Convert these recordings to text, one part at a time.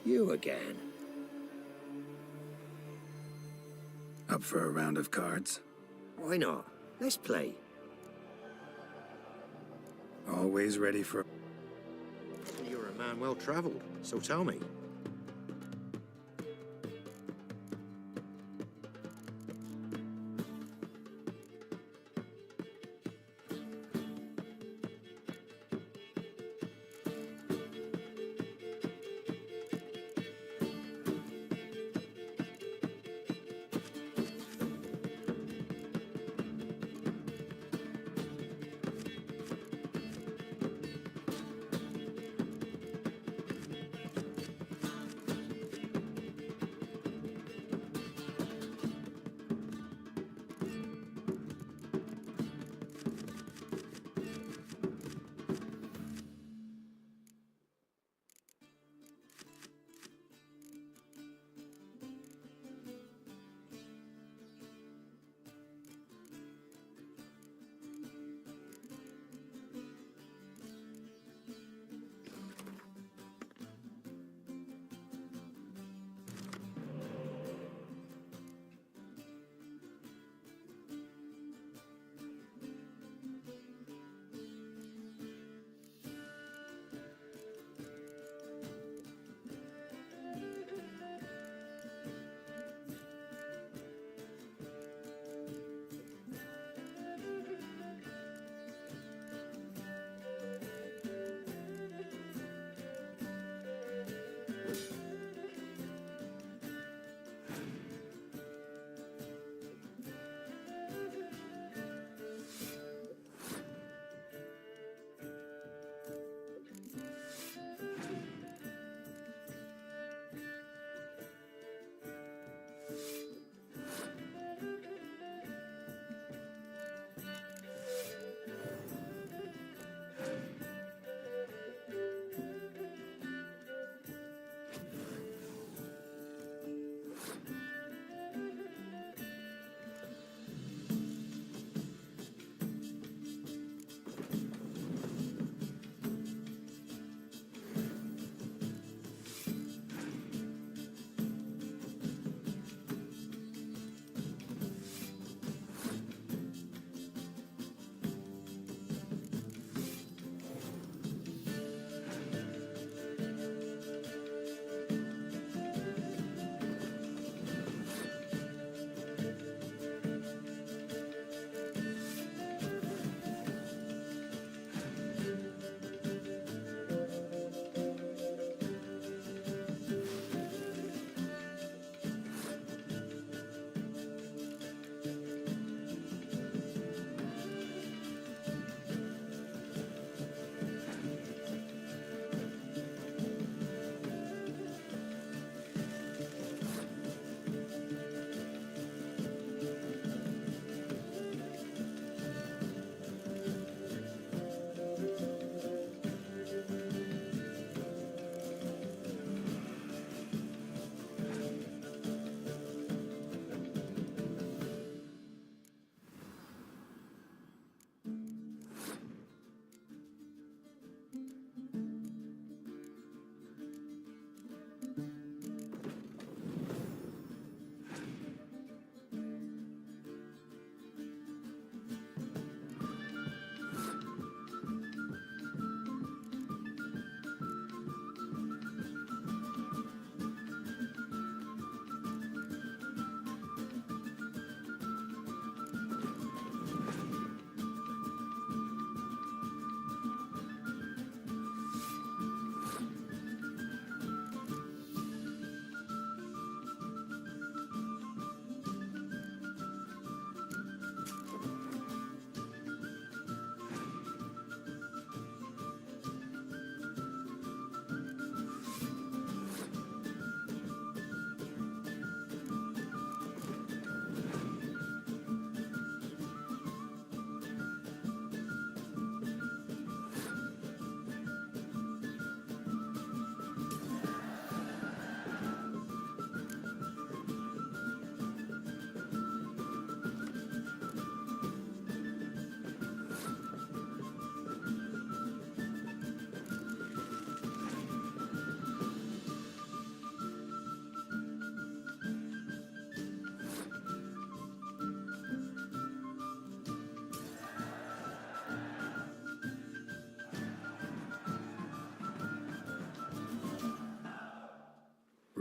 You again. Up for a round of cards? Why not? Let's play. Always ready for... You're a man well-traveled, so tell me.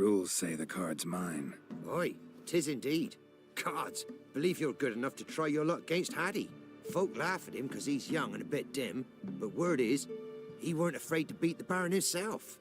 Rules say the card's mine. Aye, 'tis indeed. Cards, believe you're good enough to try your luck against Hattie. Folk laugh at him 'cause he's young and a bit dim, but word is, he weren't afraid to beat the Baron himself.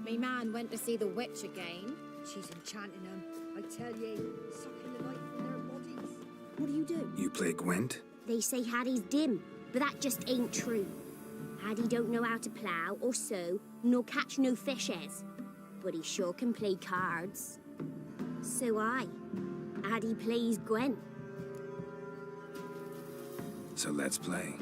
Me man went to see the witch again. She's enchanting them. I tell you, sucking the life from their bodies. What do you do? You play Gwent? They say Hattie's dim, but that just ain't true. Hattie don't know how to plough or sew, nor catch no fishes. But he sure can play cards. So Hattie plays Gwent. So let's play.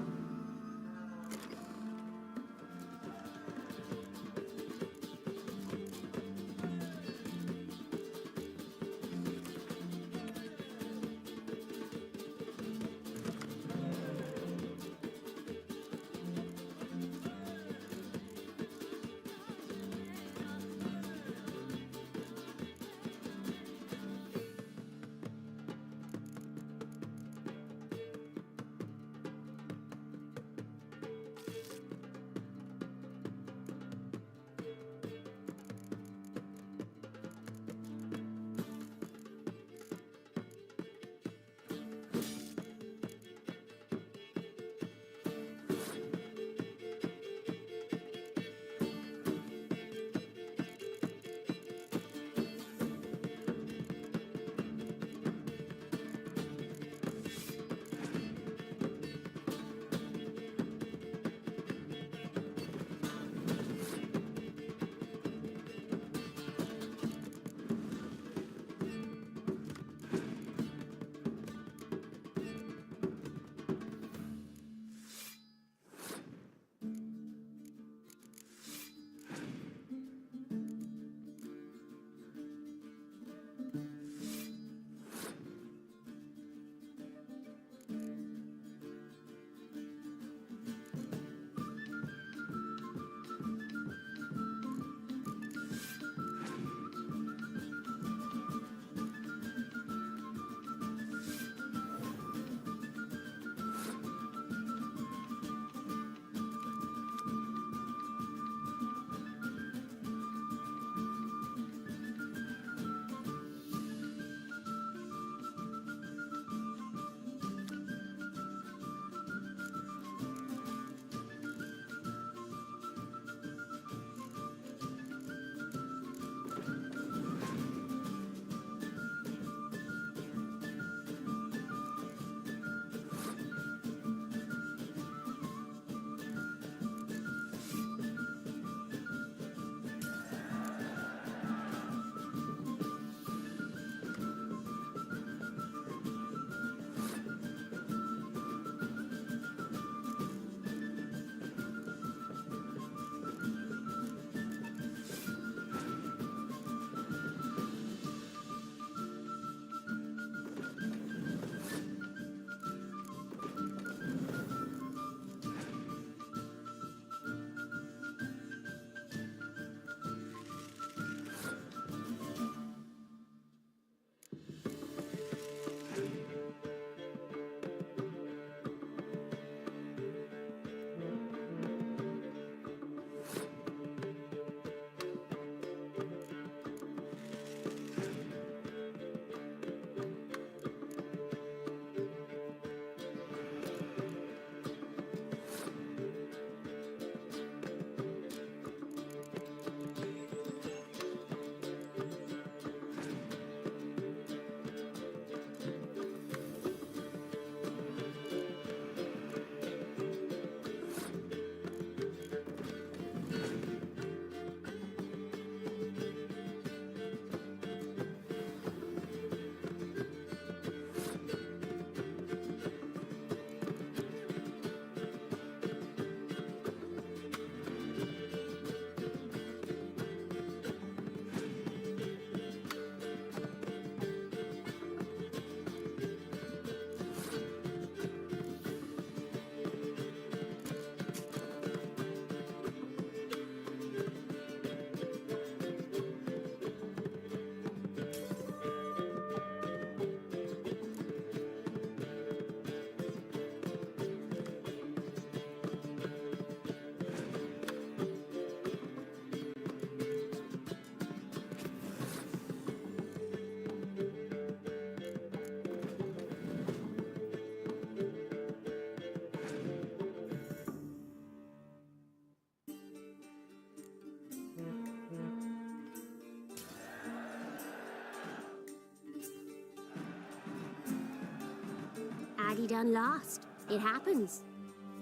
Haddie done lost. It happens.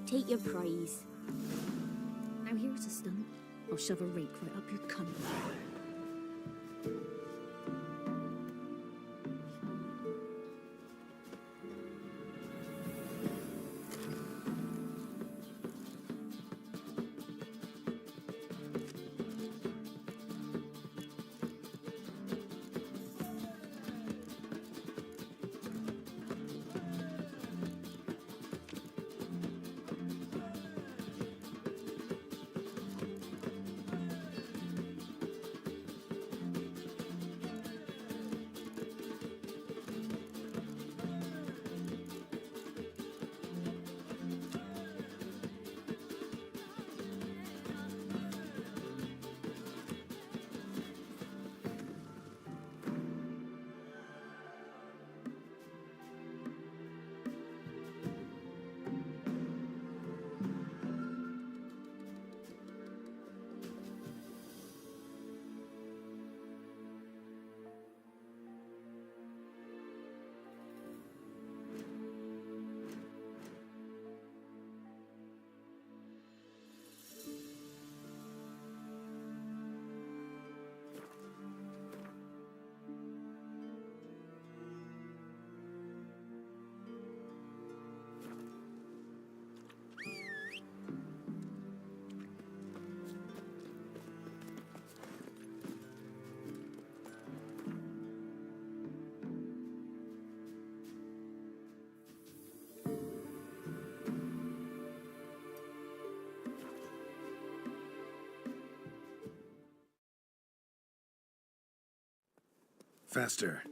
Take your prize. Now here's a stunt. I'll shove a rake right up your cunt. Faster.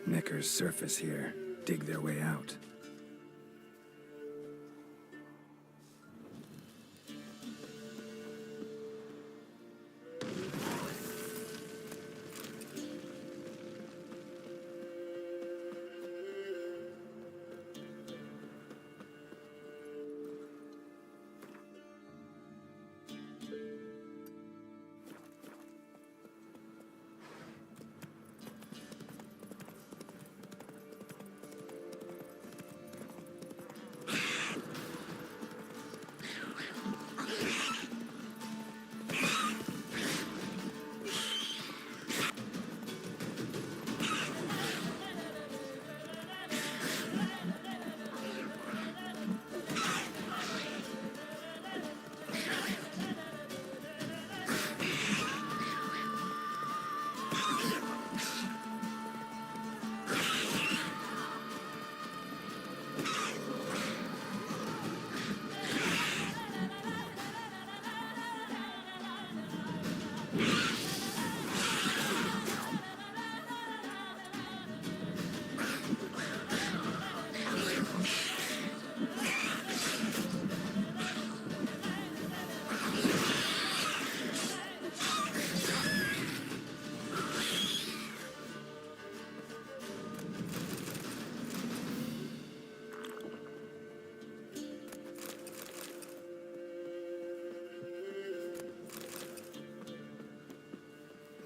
Knickers surface here, dig their way out.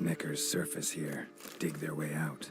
Knickers surface here, dig their way out.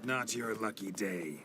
Not your lucky day.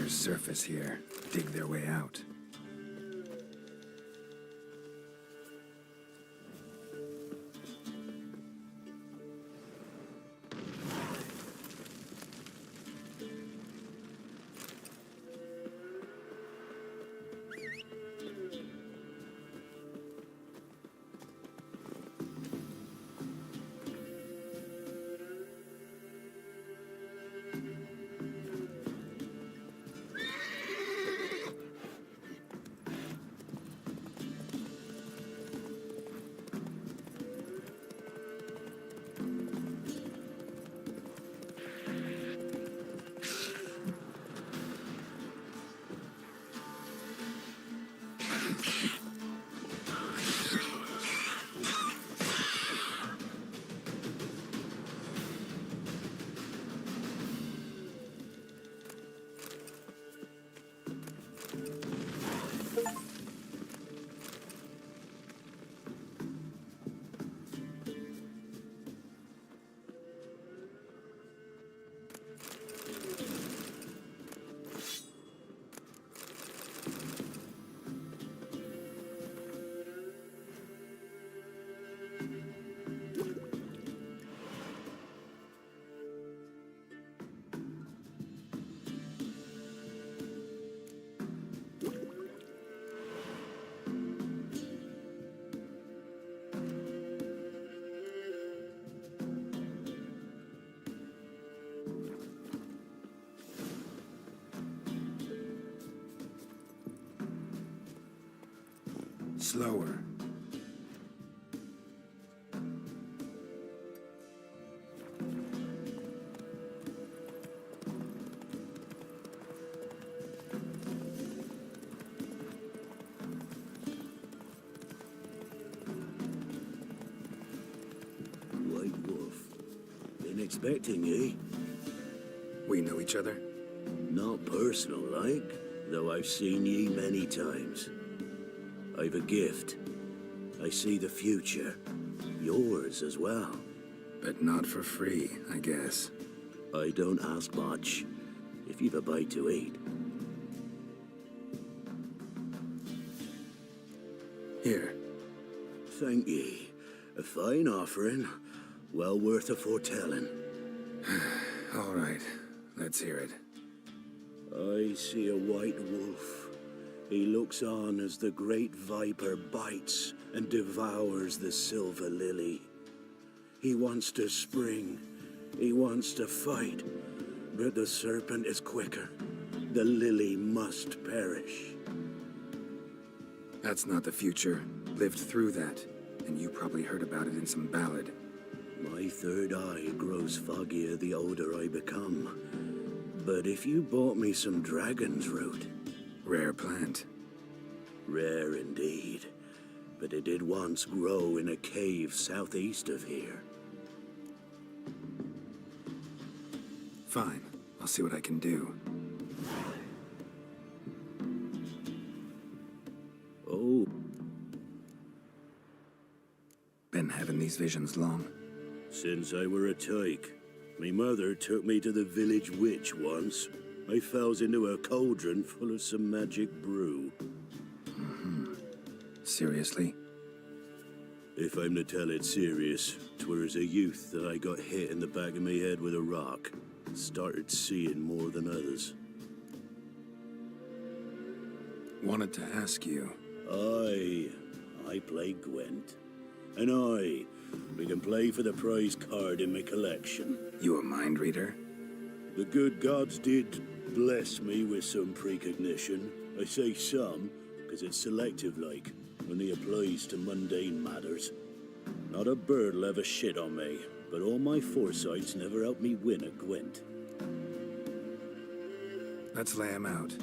Surface here. Dig their way out. Slower. White Wolf. Been expecting ye. We know each other? Not personal like, though I've seen ye many times. I've a gift. I see the future. Yours as well. But not for free, I guess. I don't ask much, if you've a bite to eat. Here. Thank ye. A fine offering, well worth a foretelling. All right, let's hear it. I see a white wolf. He looks on as the great viper bites and devours the silver lily. He wants to spring. He wants to fight. But the serpent is quicker. The lily must perish. That's not the future. Lived through that. And you probably heard about it in some ballad. My third eye grows foggier the older I become. But if you bought me some dragon's root... Rare plant. Rare indeed. But it did once grow in a cave southeast of here. Fine. I'll see what I can do. Oh. Been having these visions long? Since I were a tyke. Me mother took me to the village witch once. I fells into a cauldron full of some magic brew. Seriously? If I'm to tell it serious, 'twere as a youth that I got hit in the back of me head with a rock. Started seeing more than others. Wanted to ask you. I play Gwent. And we can play for the prize card in my collection. You a mind reader? The good gods did bless me with some precognition. I say some, because it's selective like, only applies to mundane matters. Not a bird'll ever shit on me, but all my foresights never helped me win a Gwent. Let's lay him out.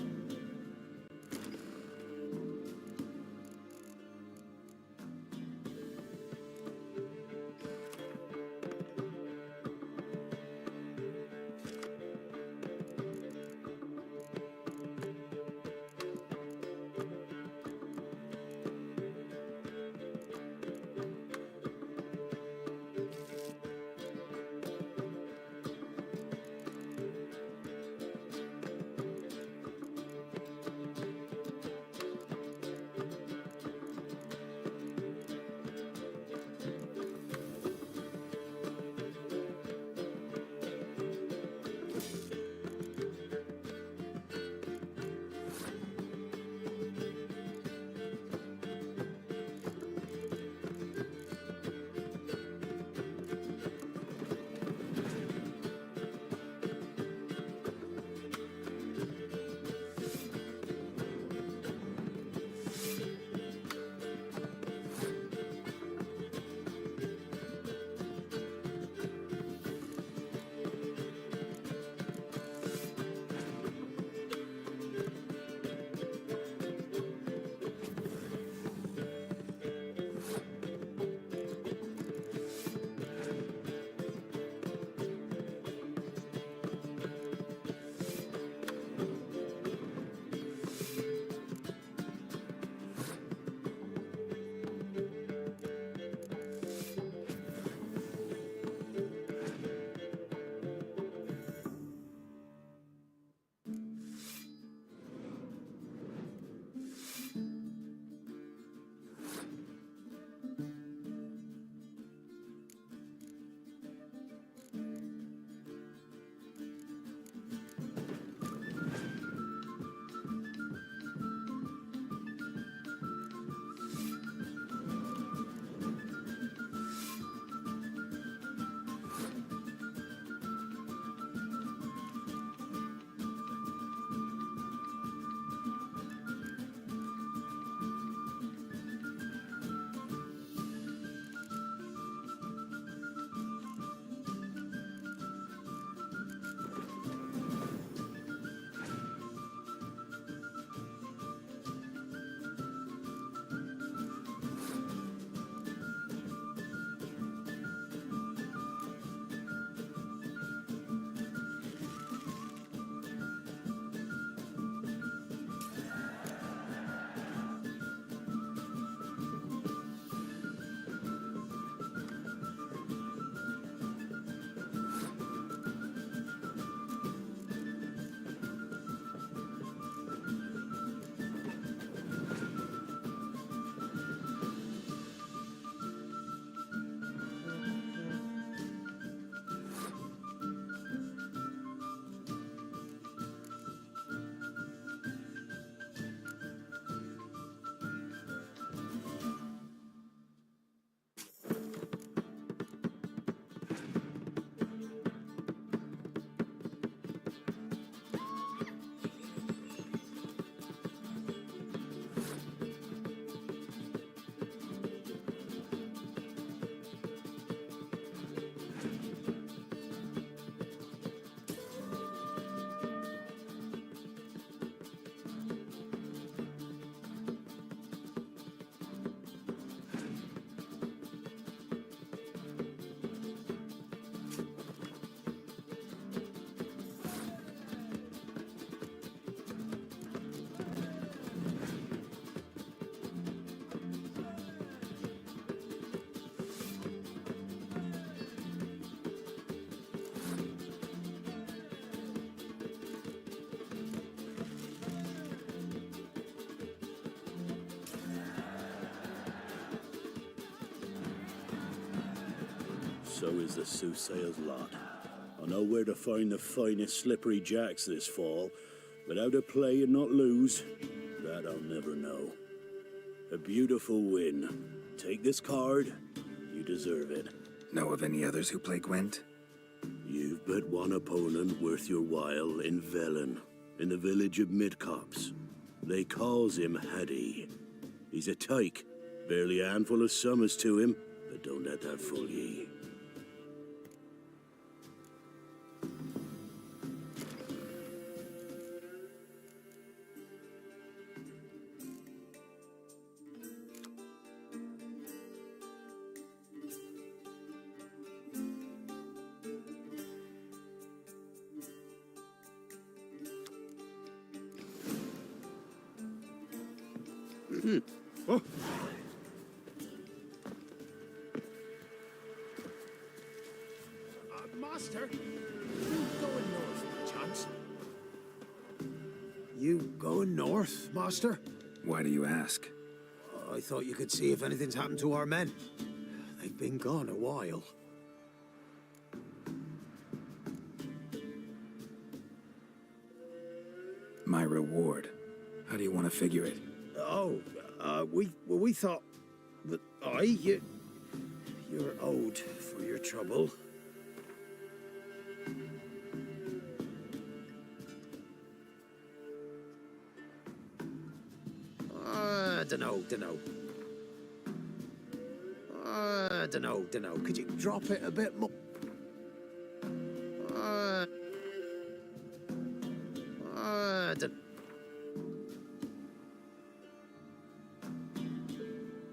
so is the soothsayer's lot. I know where to find the finest slippery jacks this fall, but how to play and not lose, that I'll never know. A beautiful win. Take this card. You deserve it. Know of any others who play Gwent? You've but one opponent worth your while in Velen, in the village of Midcops. They calls him Haddy. He's a tyke. Barely a handful of summers to him, but don't let that fool ye. Oh. Master, you going north, chance? You going north, Master? Why do you ask? I thought you could see if anything's happened to our men. They've been gone a while. My reward. How do you want to figure it? Oh, we thought that you're owed for your trouble. Dunno. Dunno. Could you drop it a bit more?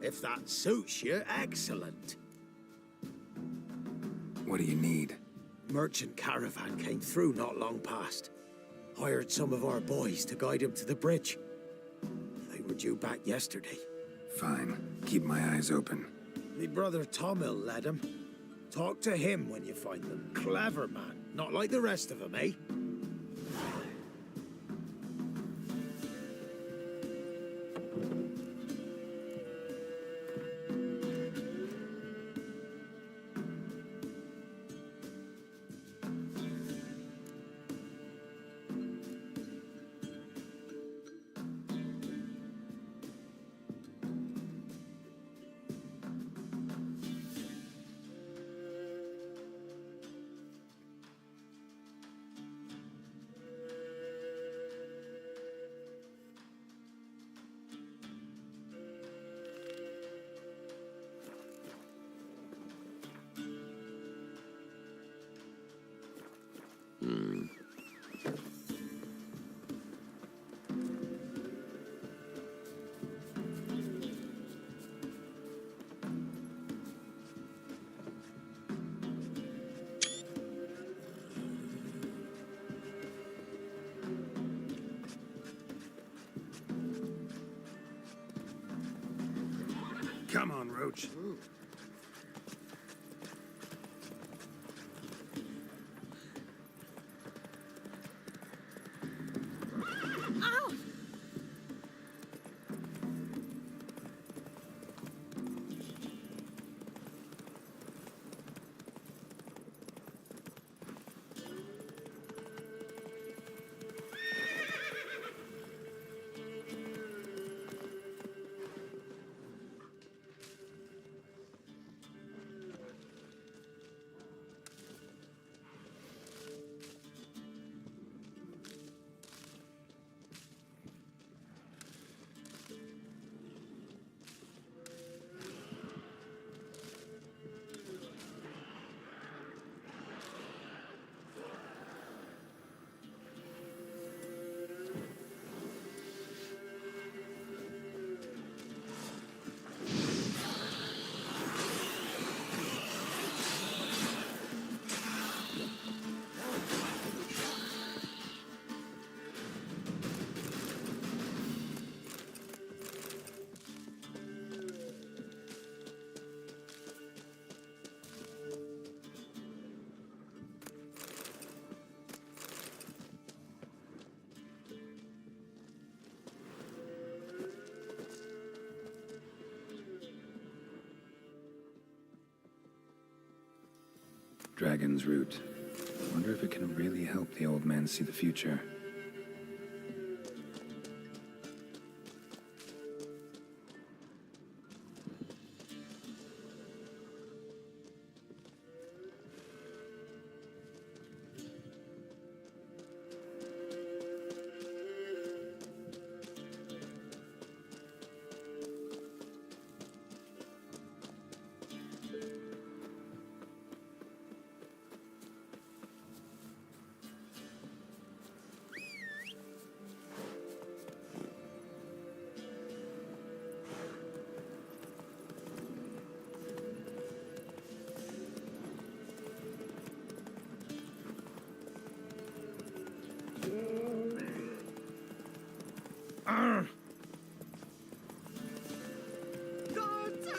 If that suits you, excellent. What do you need? Merchant caravan came through not long past. Hired some of our boys to guide him to the bridge. They were due back yesterday. Fine. Keep my eyes open. Me brother Tomil led him. Talk to him when you find them. Clever man. Not like the rest of them, eh? Come on, Roach. dragon's root. Wonder if it can really help the old man see the future.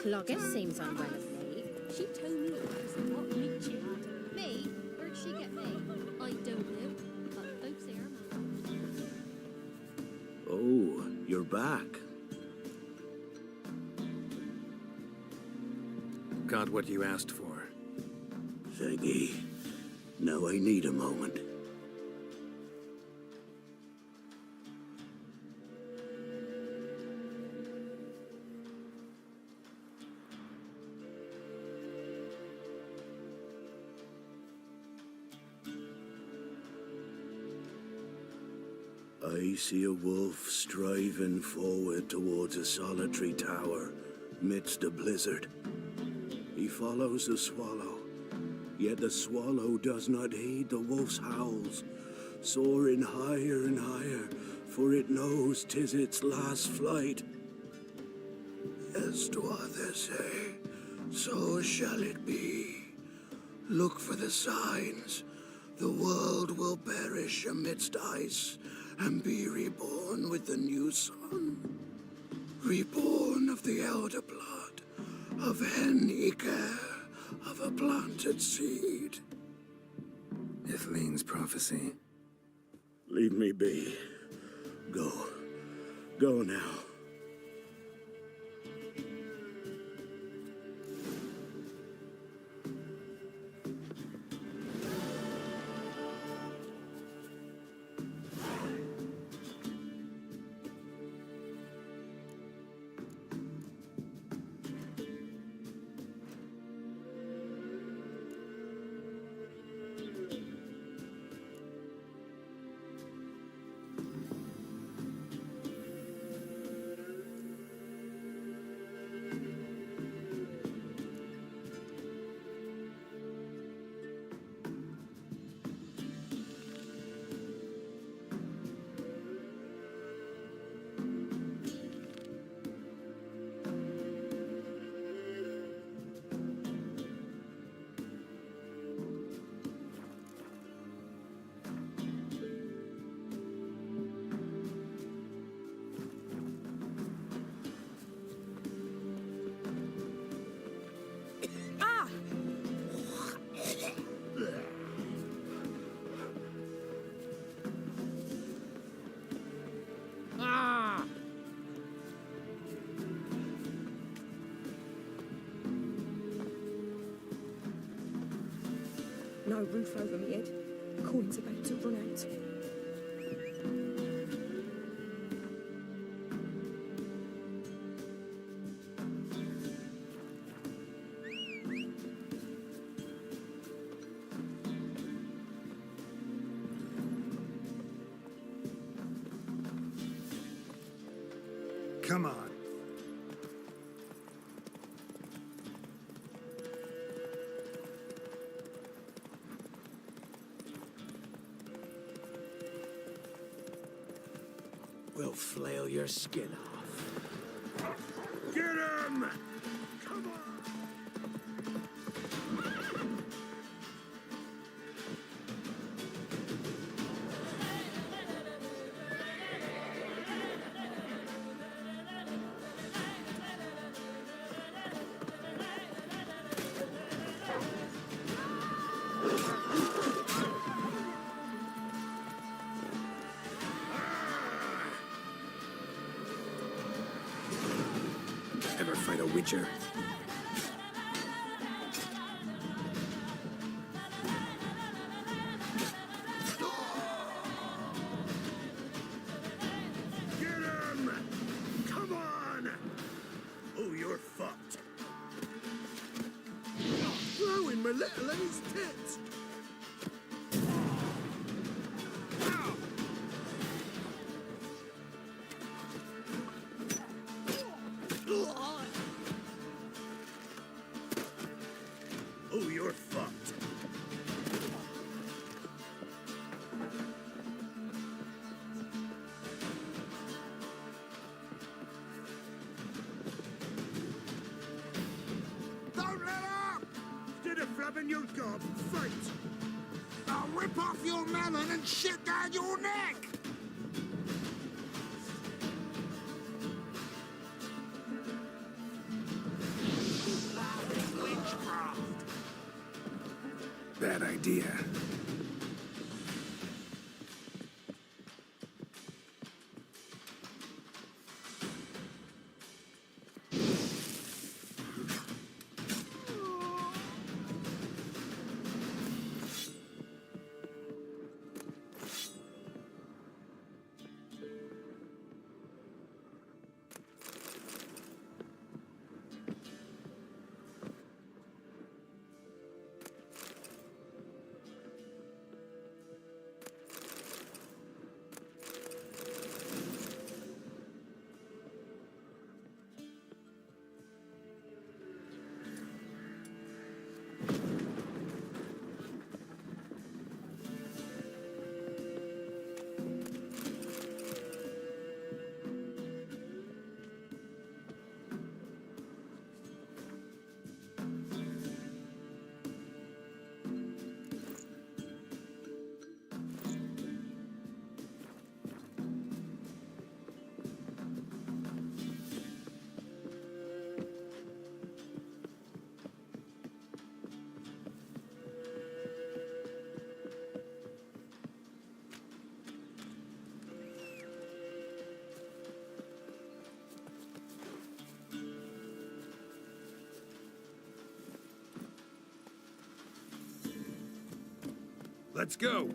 Cloggis seems unwell of late. She told me it was what meat she had. Me? Where'd she get me? I don't know, but folks say her man. Oh, you're back. Got what you asked for. Thanky. Now I need a moment. I see a wolf striving forward towards a solitary tower midst a blizzard. He follows the swallow, yet the swallow does not heed the wolf's howls, soaring higher and higher, for it knows 'tis its last flight. As do others say, so shall it be. Look for the signs. The world will perish amidst ice and be reborn with the new sun. Reborn of the elder blood, of hen care, of a planted seed. Ithlinne's prophecy. Leave me be. Go. Go now. No roof over me head. Coin's about to run out. Come on. We'll flail your skin off. Get him! Come on! Ever fight a witcher? and his tits! Oh, you're fucked. Don't let up! Instead of flapping your gob, fight! I'll rip off your melon and shit down your neck! Witchcraft! Bad idea. Let's go!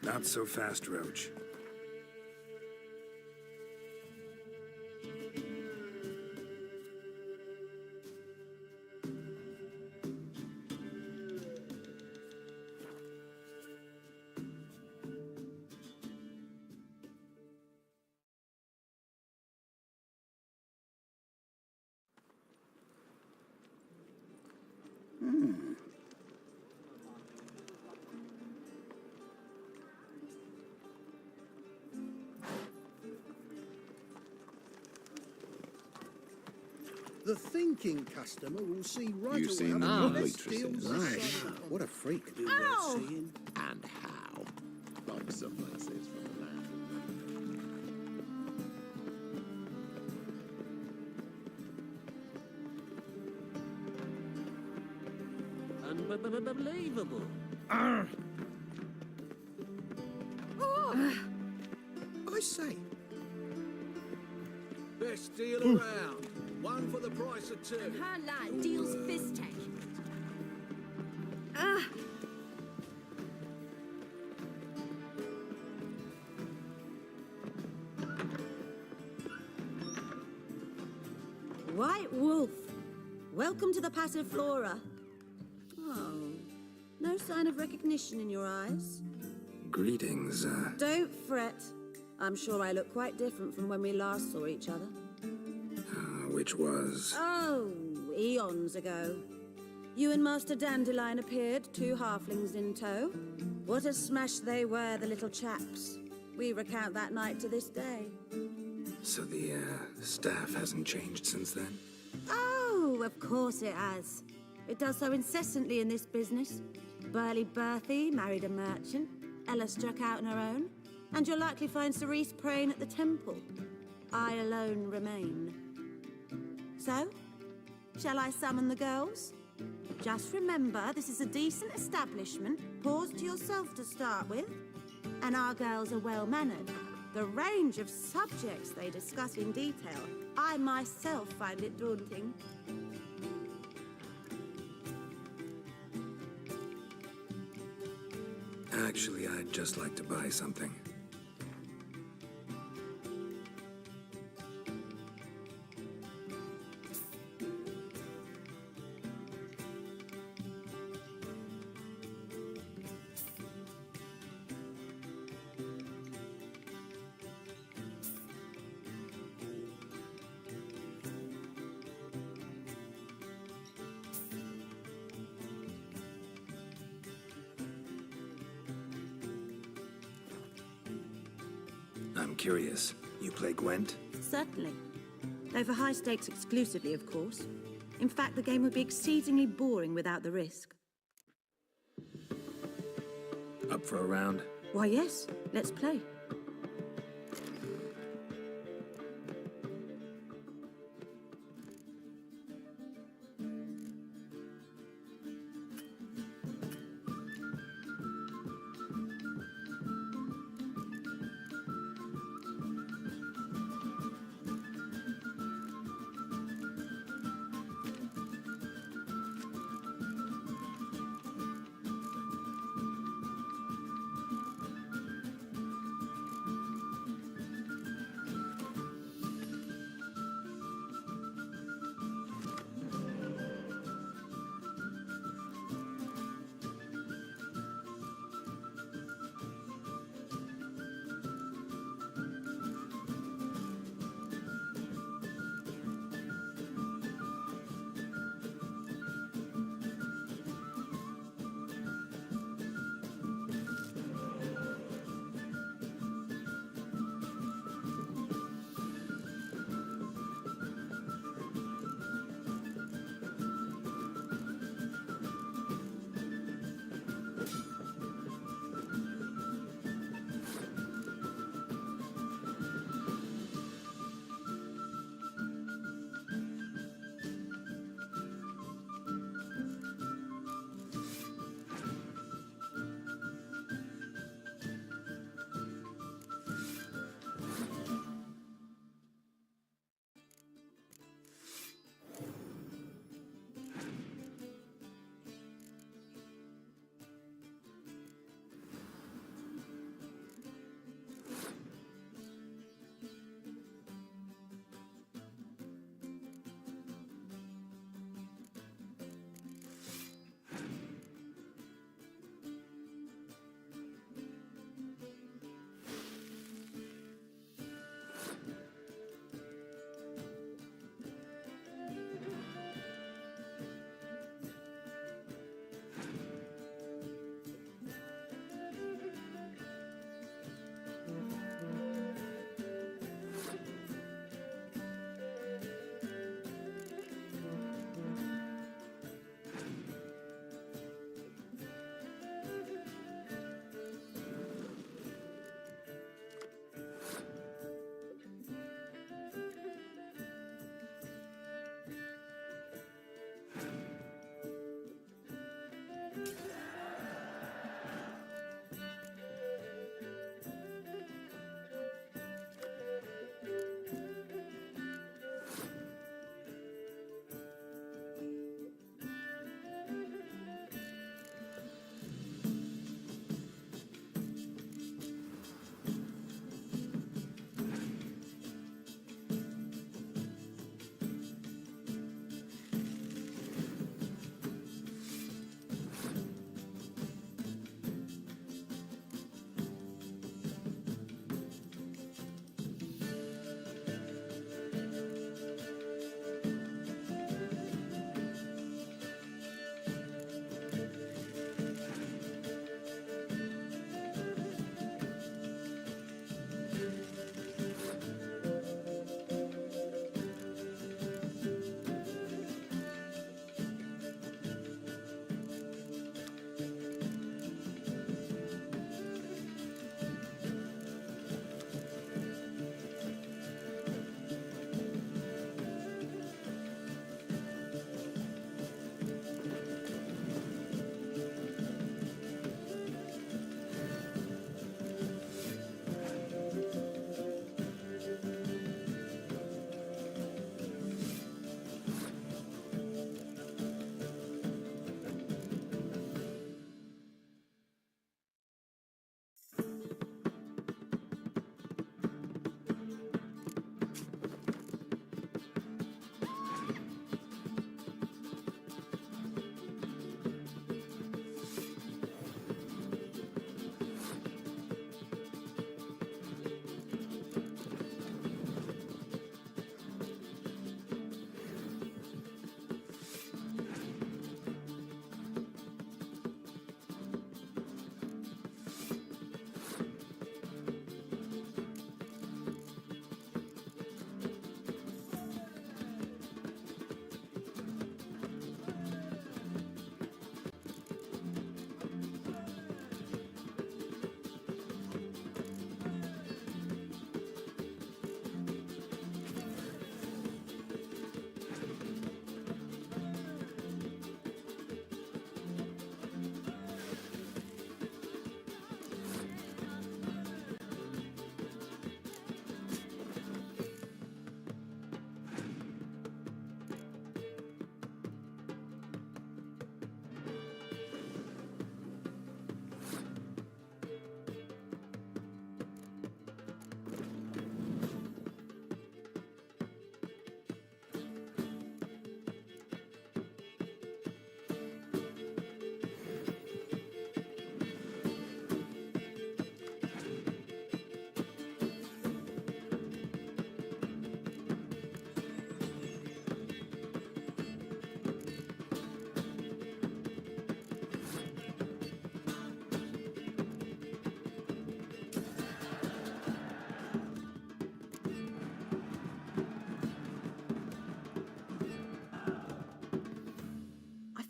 Not so fast, Roach. The thinking customer will see right You've away seen the how movie, best deals Tristan. this Right. side. What a freak. Ow! And how? Like some lasses from the land. Unbelievable. I say, Best deal around. One for the price of two. Her lad deals fistic. Ah! White Wolf, welcome to the Passiflora. Oh, no sign of recognition in your eyes? Greetings, Don't fret. I'm sure I look quite different from when we last saw each other. which was... Oh, eons ago. You and Master Dandelion appeared, 2 halflings in tow. What a smash they were, the little chaps. We recount that night to this day. So the, staff hasn't changed since then? Oh, of course it has. It does so incessantly in this business. Burly Berthie married a merchant. Ella struck out on her own. And you'll likely find Cerise praying at the temple. I alone remain. So, shall I summon the girls? Just remember, this is a decent establishment. Pause to yourself to start with. And our girls are well-mannered. The range of subjects they discuss in detail, I myself find it daunting. Actually, I'd just like to buy something. I'm curious. You play Gwent? Certainly. Though for high stakes exclusively, of course. In fact, the game would be exceedingly boring without the risk. Up for a round? Why, yes. Let's play.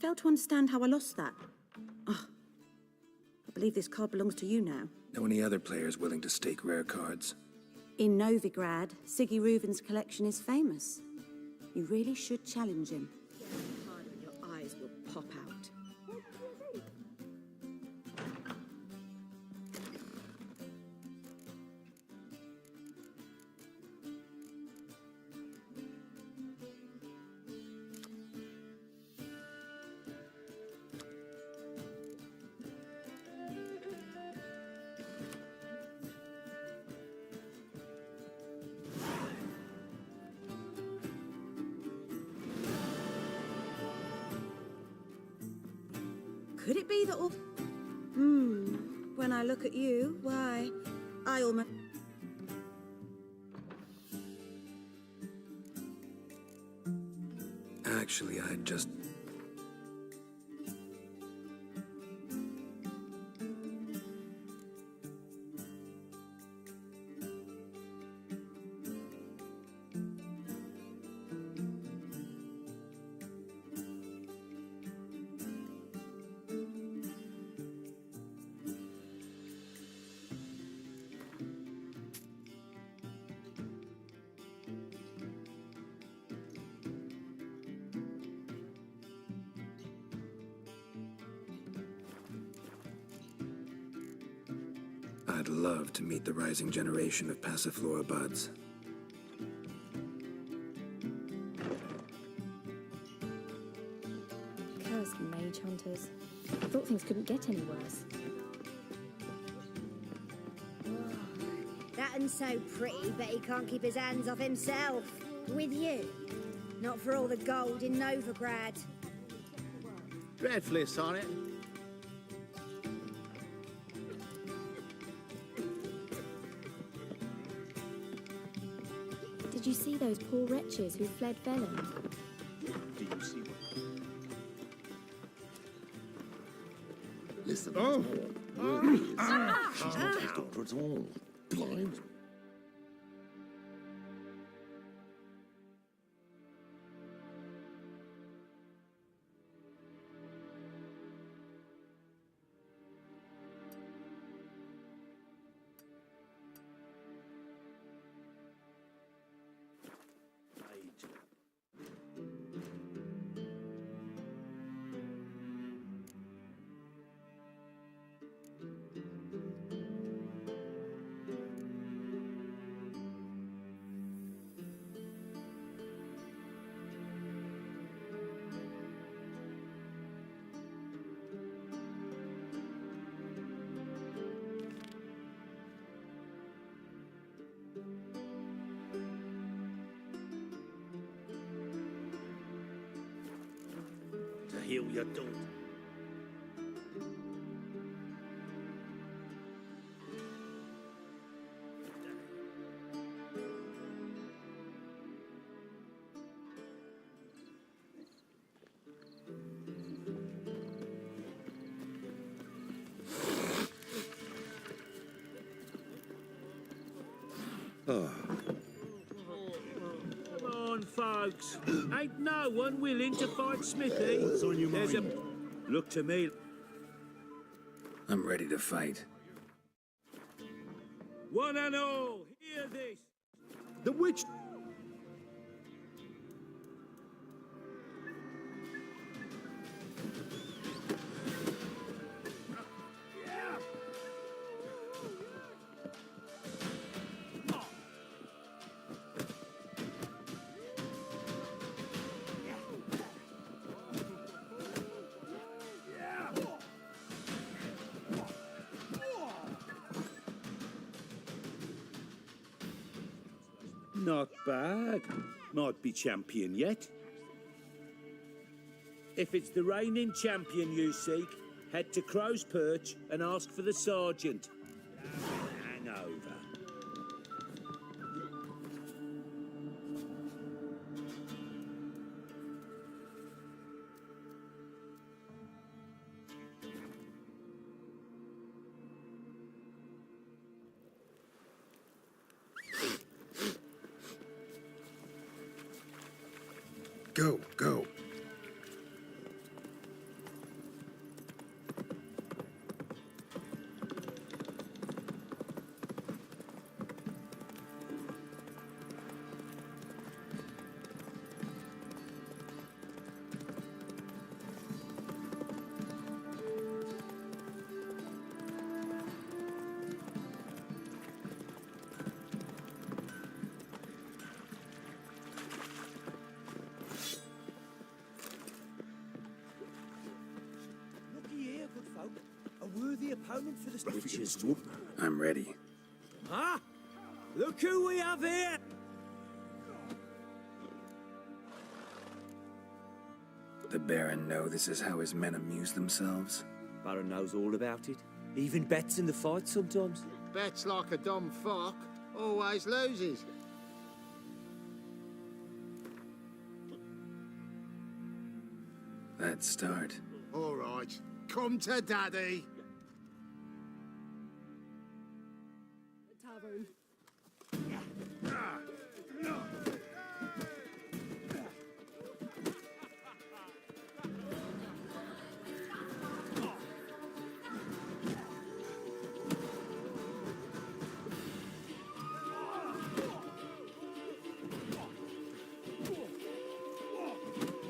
fail to understand how I lost that. Oh, I believe this card belongs to you now. Know any other players willing to stake rare cards? In Novigrad, Siggy Reuven's collection is famous. You really should challenge him. Harder and your eyes will pop out. Could it be that all... when I look at you, why, I almost... Actually, I just... I'd love to meet the rising generation of Passiflora buds. Cursed mage hunters. I thought things couldn't get any worse. That un's so pretty, but he can't keep his hands off himself. With you. Not for all the gold in Novigrad. Dreadfully on it. Did you see those poor wretches who fled Velen? Do you see what? Listen, Oh. she's not his daughter at all. Blind. To heal your daughter. Come on, folks. Ain't no one willing to fight Smithy. What's on your There's mind? Look to me. I'm ready to fight. One and all, hear this. The witch... Not bad. Might be champion yet. If it's the reigning champion you seek, head to Crow's Perch and ask for the sergeant. Hangover. Go, go. worthy opponent for the Witcher's. I'm ready. Ah! Look who we have here! The Baron know this is how his men amuse themselves? Baron knows all about it. Even bets in the fight sometimes. Bets like a dumb fuck, always loses. Let's start. All right, come to Daddy. Tavern.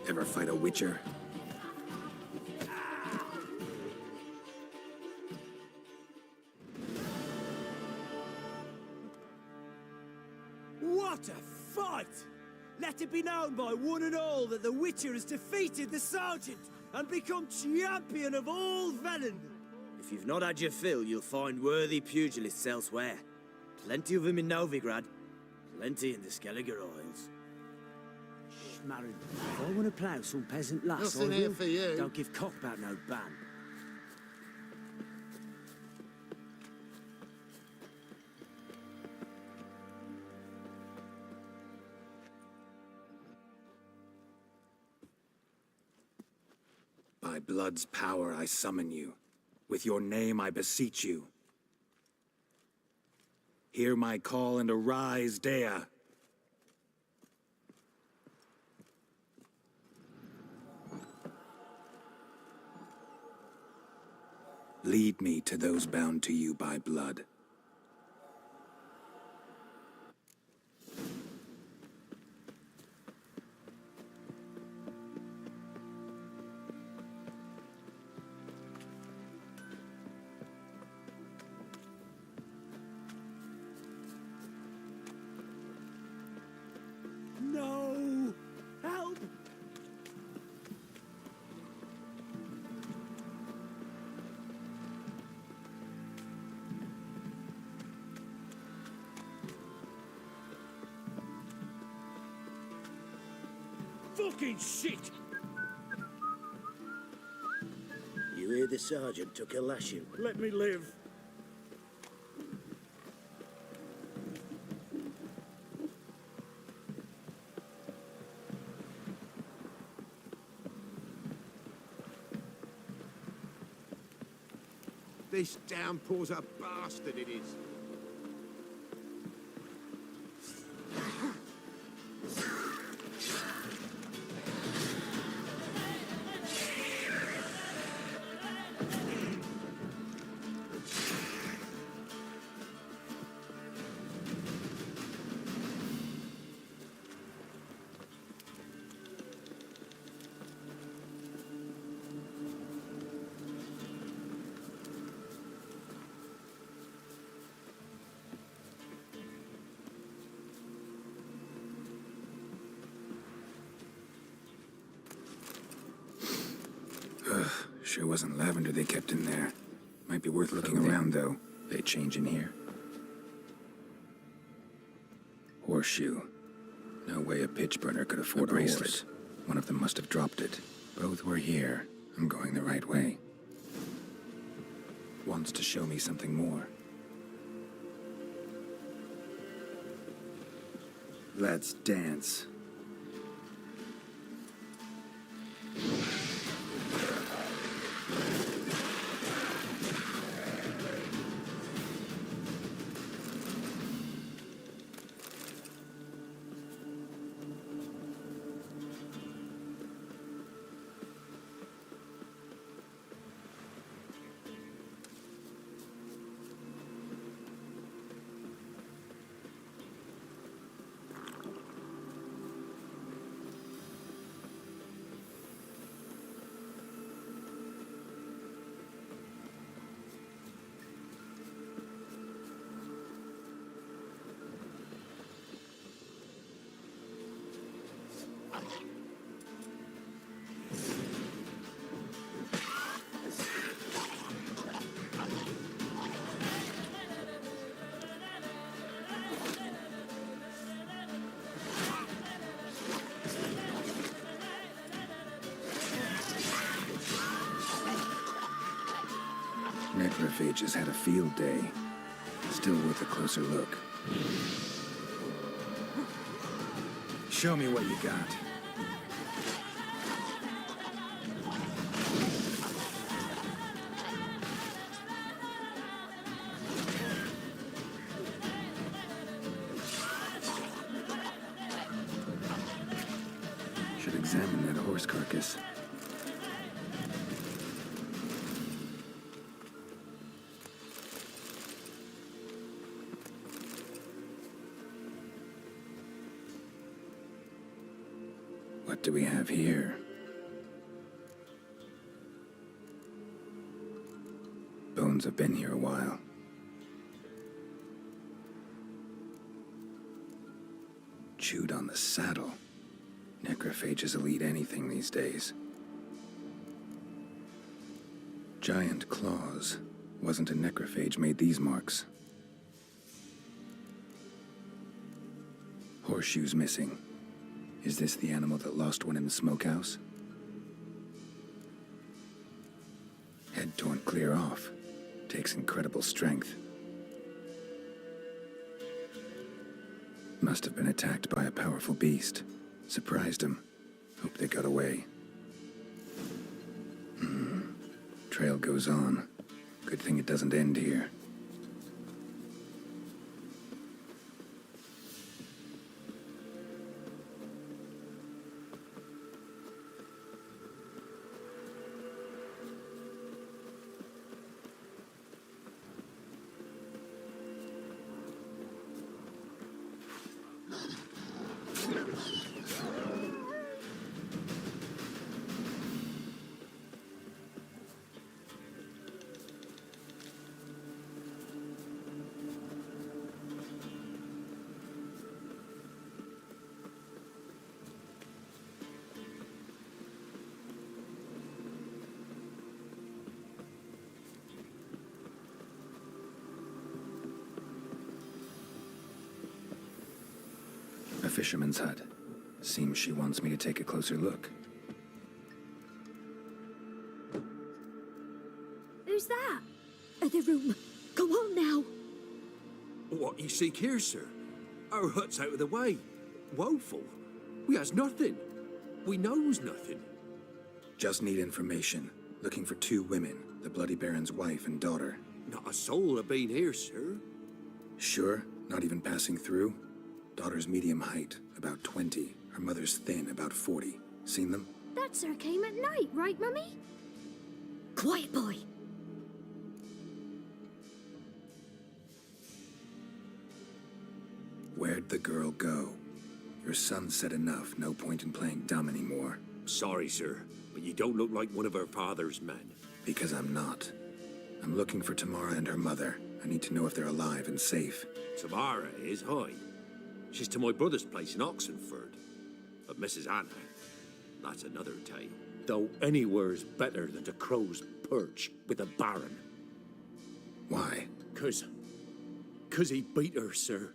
Ever fight a Witcher? What a fight! Let it be known by one and all that the Witcher has defeated the Sergeant and become champion of all Velen. If you've not had your fill, you'll find worthy pugilists elsewhere. Plenty of them in Novigrad, plenty in the Skelliger Isles. Marin, if I want to plough some peasant lass, Nothing here for you. Don't give cock about no ban. By blood's power I summon you. With your name I beseech you. Hear my call and arise, Dea. Lead me to those bound to you by blood. No! Help! Fucking shit! You hear the sergeant took a lashing. Let me live. This downpour's a bastard, it is. Sure wasn't lavender they kept in there. Might be worth looking around, though. They change in here. Horseshoe. No way a pitch burner could afford a bracelet. One of them must have dropped it. Both were here. I'm going the right way. Wants to show me something more. Let's dance. Necrophages had a field day. Still worth a closer look. Show me what you got. Should examine that horse carcass. What do we have here? Bones have been here a while. Chewed on the saddle. Necrophages will eat anything these days. Giant claws. Wasn't a necrophage made these marks. Horseshoes missing. Is this the animal that lost one in the smokehouse? Head torn clear off. Takes incredible strength. Must have been attacked by a powerful beast. Surprised him. Hope they got away. Trail goes on. Good thing it doesn't end here. A fisherman's hut. Seems she wants me to take a closer look. Who's that? The room. Go on now. What you seek here, sir? Our hut's out of the way. Woeful. We has nothing. We knows nothing. Just need information. Looking for 2 women, the Bloody Baron's wife and daughter. Not a soul have been here, sir. Sure? Not even passing through? Daughter's medium height, about 20. Her mother's thin, about 40. Seen them? That sir came at night, right, Mummy? Quiet, boy. Where'd the girl go? Your son said enough. No point in playing dumb anymore. Sorry, sir, but you don't look like one of her father's men. Because I'm not. I'm looking for Tamara and her mother. I need to know if they're alive and safe. Tamara is, hi. She's to my brother's place in Oxenford. But Mrs. Anna, that's another tale. Though anywhere's better than to Crow's Perch with a baron. Why? 'Cause he beat her, sir.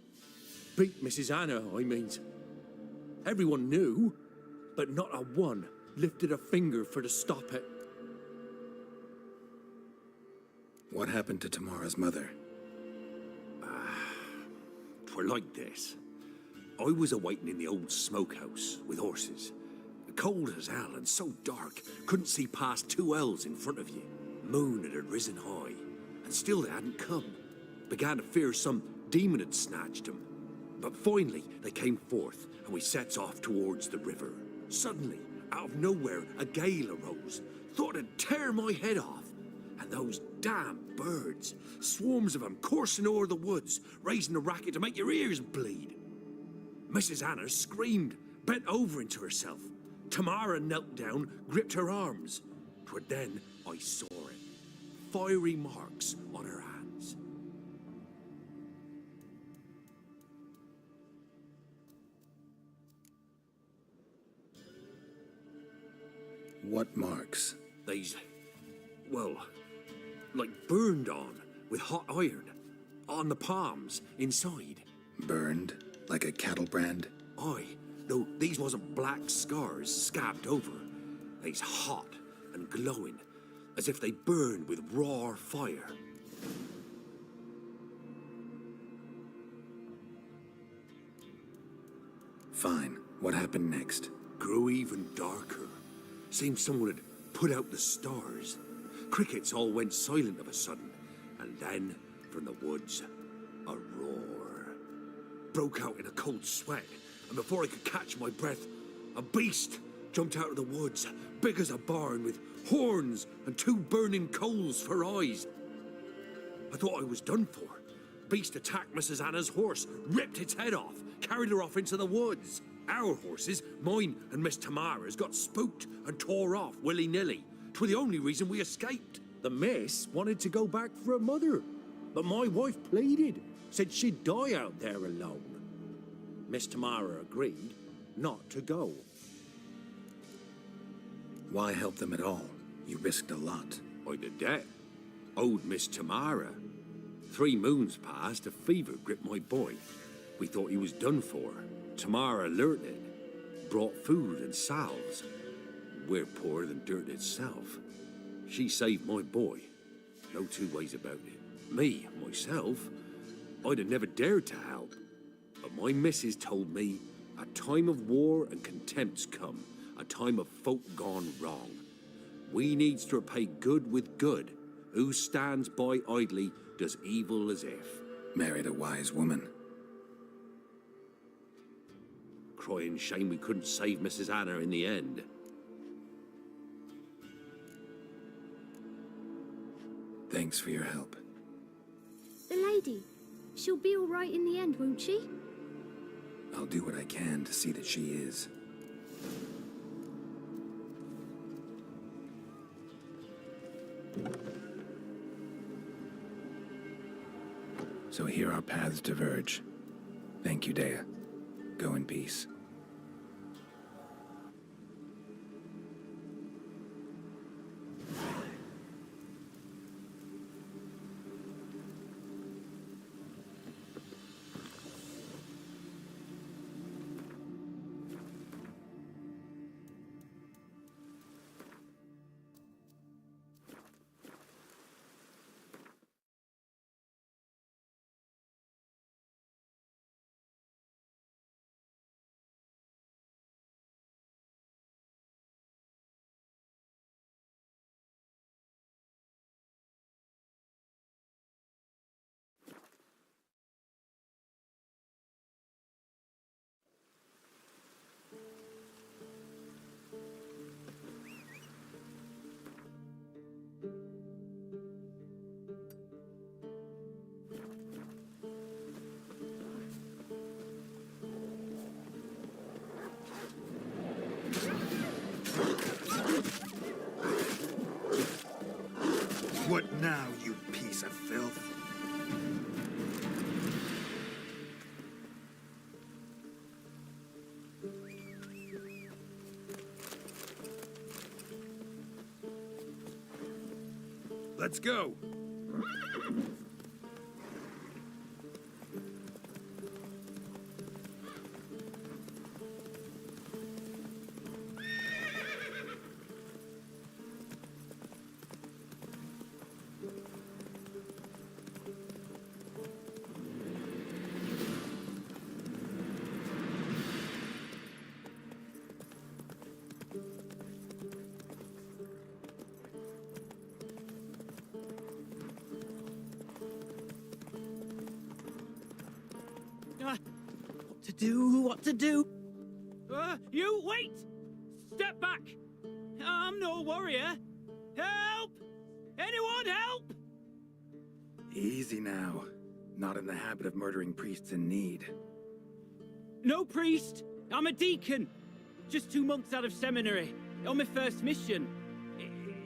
Beat Mrs. Anna, I means. Everyone knew, but not a one lifted a finger for to stop it. What happened to Tamara's mother? 'Twere like this. I was awaiting in the old smokehouse with horses. Cold as hell and so dark, couldn't see past 2 ells in front of you. Moon had risen high, and still they hadn't come. Began to fear some demon had snatched them. But finally, they came forth, and we sets off towards the river. Suddenly, out of nowhere, a gale arose. Thought it'd tear my head off. And those damn birds, swarms of them coursing o'er the woods, raising a racket to make your ears bleed. Mrs. Anna screamed, bent over into herself. Tamara knelt down, gripped her arms. 'Twere then I saw it. Fiery marks on her hands. What marks? They's, well, like burned on with hot iron. On the palms, inside. Burned? Like a cattle brand? Aye, though these wasn't black scars scabbed over. They's hot and glowing, as if they burned with raw fire. Fine. What happened next? Grew even darker. Seemed someone had put out the stars. Crickets all went silent of a sudden, and then, from the woods, a roar. Broke out in a cold sweat, and before I could catch my breath, a beast jumped out of the woods, big as a barn, with horns and 2 burning coals for eyes. I thought I was done for. Beast attacked Mrs. Anna's horse, ripped its head off, carried her off into the woods. Our horses, mine and Miss Tamara's, got spooked and tore off willy-nilly. 'Twere the only reason we escaped. The miss wanted to go back for her mother, but my wife pleaded, said she'd die out there alone. Miss Tamara agreed not to go. Why help them at all? You risked a lot. I'd a debt. Owed Miss Tamara. 3 moons passed, a fever gripped my boy. We thought he was done for. Tamara learnt it. Brought food and salves. We're poorer than dirt itself. She saved my boy. No 2 ways about it. Me, myself, I'd have never dared to help. But my missus told me a time of war and contempt's come. A time of folk gone wrong. We needs to repay good with good. Who stands by idly does evil as if. Married a wise woman. Crying shame we couldn't save Mrs. Anna in the end. Thanks for your help. The lady, she'll be all right in the end, won't she? I'll do what I can to see that she is. So here our paths diverge. Thank you, Dea. Go in peace. What now, you piece of filth? Let's go. What to do? You, wait! Step back! I'm no warrior. Help! Anyone help? Easy now. Not in the habit of murdering priests in need. No priest. I'm a deacon. Just 2 months out of seminary. On my first mission.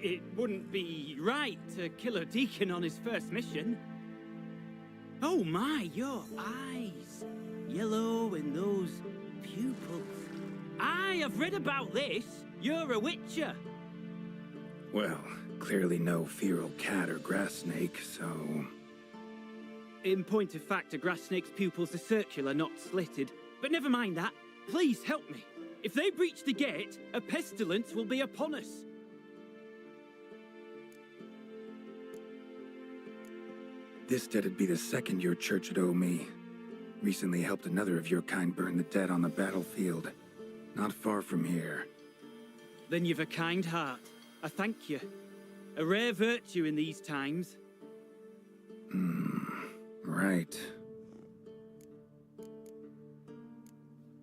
It wouldn't be right to kill a deacon on his first mission. Oh my, your eyes. Yellow and those pupils. I have read about this. You're a witcher. Well, clearly no feral cat or grass snake, so... In point of fact, a grass snake's pupils are circular, not slitted. But never mind that. Please help me. If they breach the gate, a pestilence will be upon us. This debt'd be the second your church would owe me. Recently helped another of your kind burn the dead on the battlefield. Not far from here. Then you've a kind heart. I thank you. A rare virtue in these times. Right.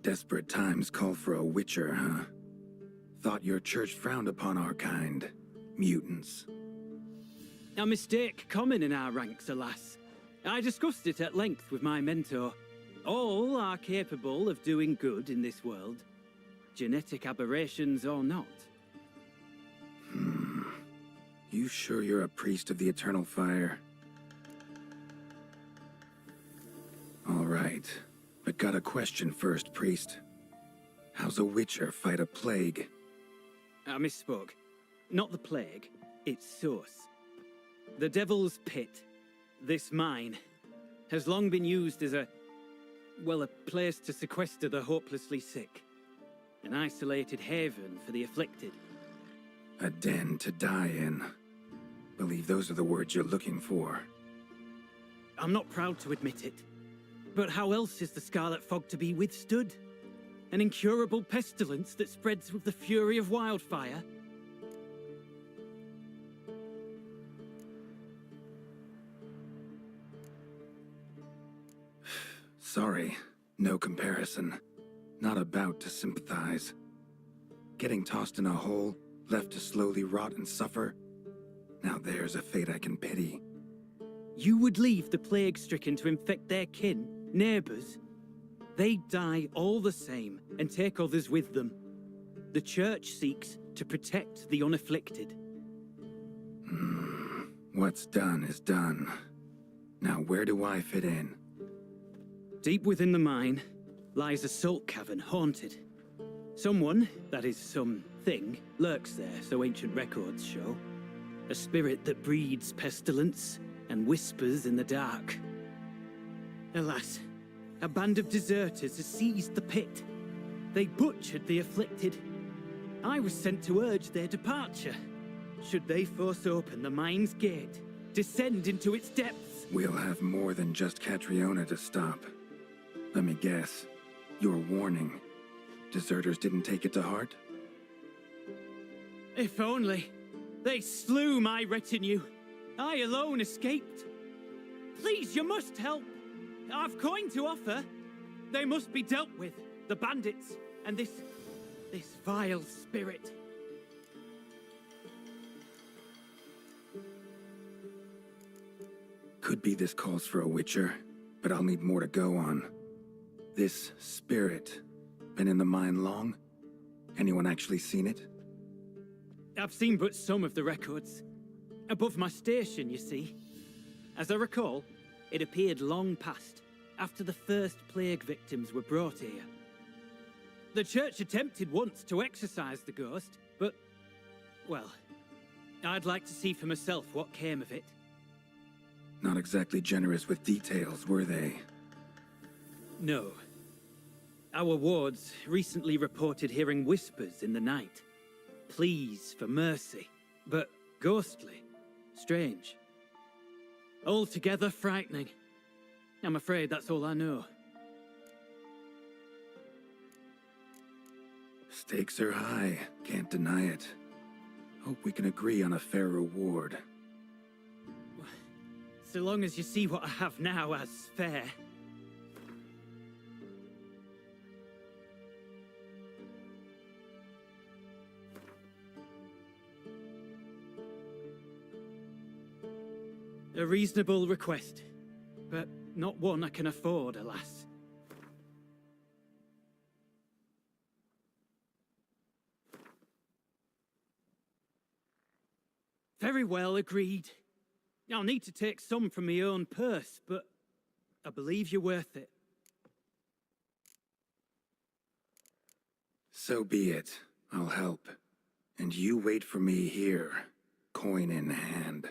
Desperate times call for a witcher, huh? Thought your church frowned upon our kind. Mutants. A mistake common in our ranks, alas. I discussed it at length with my mentor. All are capable of doing good in this world. Genetic aberrations or not. You sure you're a priest of the Eternal Fire? All right, but got a question first, priest. How's a witcher fight a plague? I misspoke. Not the plague, its source. The Devil's Pit, this mine, has long been used as a place to sequester the hopelessly sick. An isolated haven for the afflicted. A den to die in. Believe those are the words you're looking for. I'm not proud to admit it. But how else is the Scarlet Fog to be withstood? An incurable pestilence that spreads with the fury of wildfire? Sorry, no comparison. Not about to sympathize. Getting tossed in a hole, left to slowly rot and suffer? Now there's a fate I can pity. You would leave the plague-stricken to infect their kin, neighbors? They die all the same and take others with them. The Church seeks to protect the unafflicted. What's done is done. Now where do I fit in? Deep within the mine lies a salt cavern haunted. Someone, that is something, lurks there, so ancient records show. A spirit that breeds pestilence and whispers in the dark. Alas, a band of deserters has seized the pit. They butchered the afflicted. I was sent to urge their departure. Should they force open the mine's gate, descend into its depths? We'll have more than just Catriona to stop. Let me guess. Your warning. Deserters didn't take it to heart? If only. They slew my retinue. I alone escaped. Please, you must help. I've coin to offer. They must be dealt with. The bandits and this vile spirit. Could be this calls for a witcher, but I'll need more to go on. This spirit, been in the mine long? Anyone actually seen it? I've seen but some of the records. Above my station, you see. As I recall, it appeared long past, after the first plague victims were brought here. The church attempted once to exorcise the ghost, but, well, I'd like to see for myself what came of it. Not exactly generous with details, were they? No. Our wards recently reported hearing whispers in the night. Pleas for mercy, but ghostly, strange. Altogether frightening. I'm afraid that's all I know. Stakes are high, can't deny it. Hope we can agree on a fair reward. So long as you see what I have now as fair. A reasonable request, but not one I can afford, alas. Very well, agreed. I'll need to take some from my own purse, but I believe you're worth it. So be it. I'll help. And you wait for me here, coin in hand.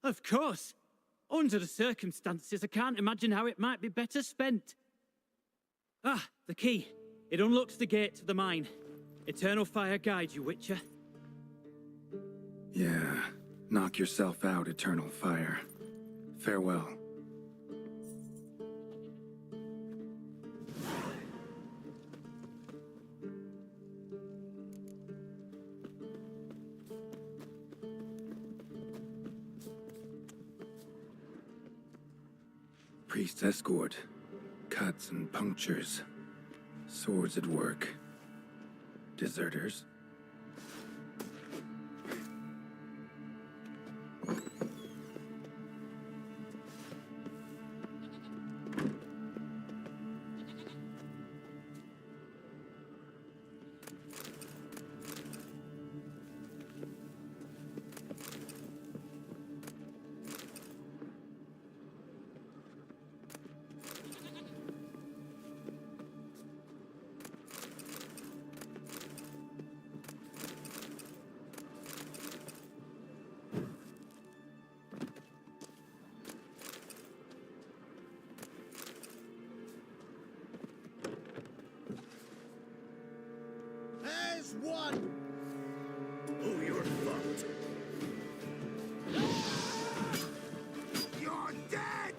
Of course. Under the circumstances, I can't imagine how it might be better spent. Ah, the key. It unlocks the gate to the mine. Eternal fire guide you, Witcher. Yeah. Knock yourself out, Eternal Fire. Farewell. Priest escort. Cuts and punctures. Swords at work. Deserters. There's one! Oh, you're fucked. You're dead!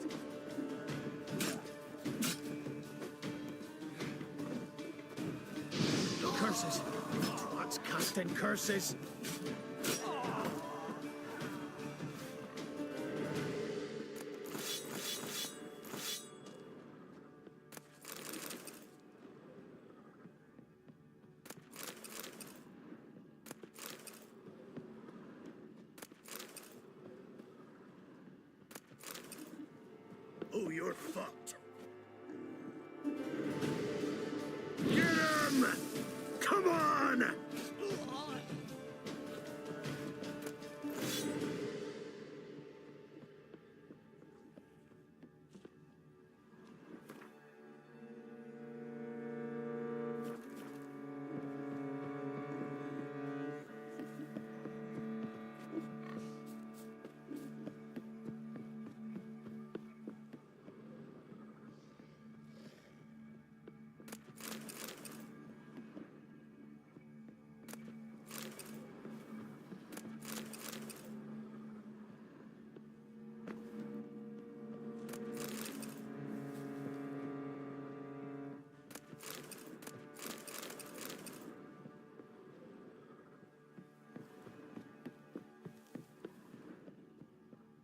Curses! What's casting curses? Oh, you're fucked. Get him! Come on!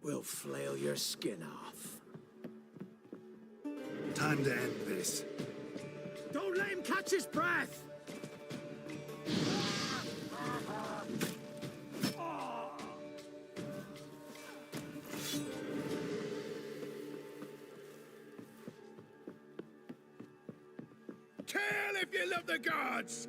We'll flail your skin off. Time to end this. Don't let him catch his breath! Kill if you love the gods!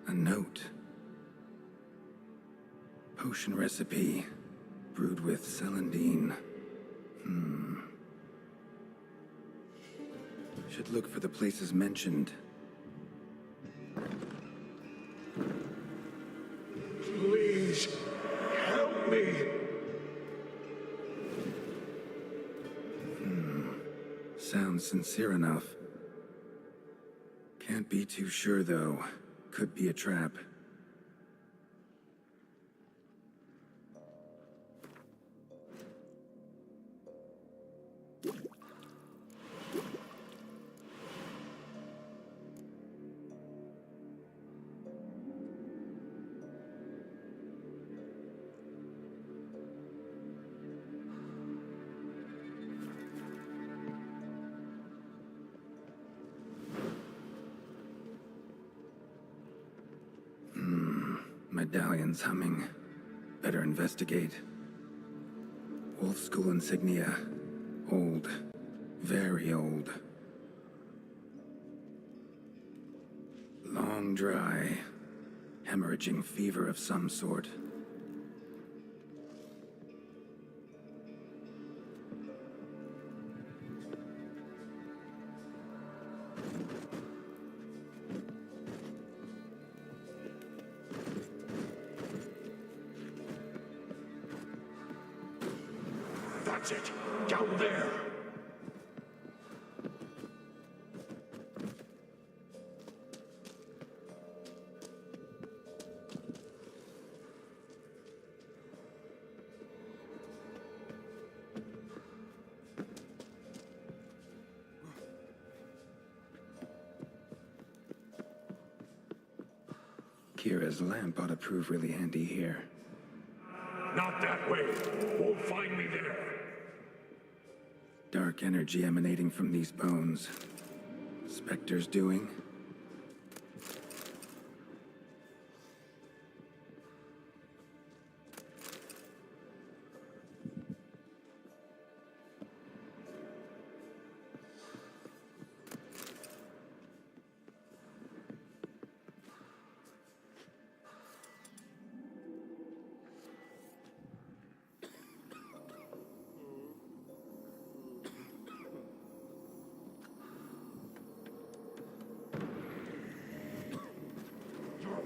A note. Potion recipe. Brewed with celandine. Should look for the places mentioned. Please, help me. Sounds sincere enough. Can't be too sure, though. Could be a trap. Medallion's humming. Better investigate. Wolf School insignia. Old. Very old. Long dry. Hemorrhaging fever of some sort. That's it. Down there. Kira's lamp ought to prove really handy here. Not that way. Won't find me there. Dark energy emanating from these bones. Spectre's doing?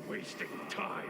Wasting time.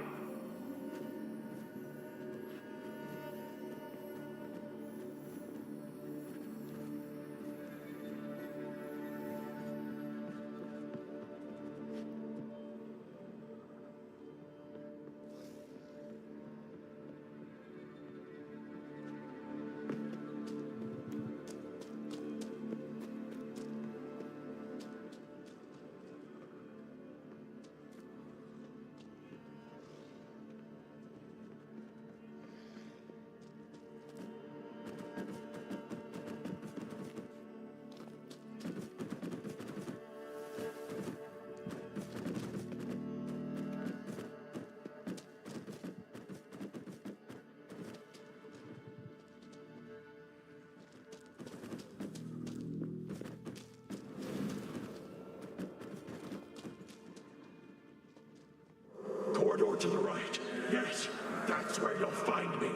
Corridor to the right. Yes, that's where you'll find me.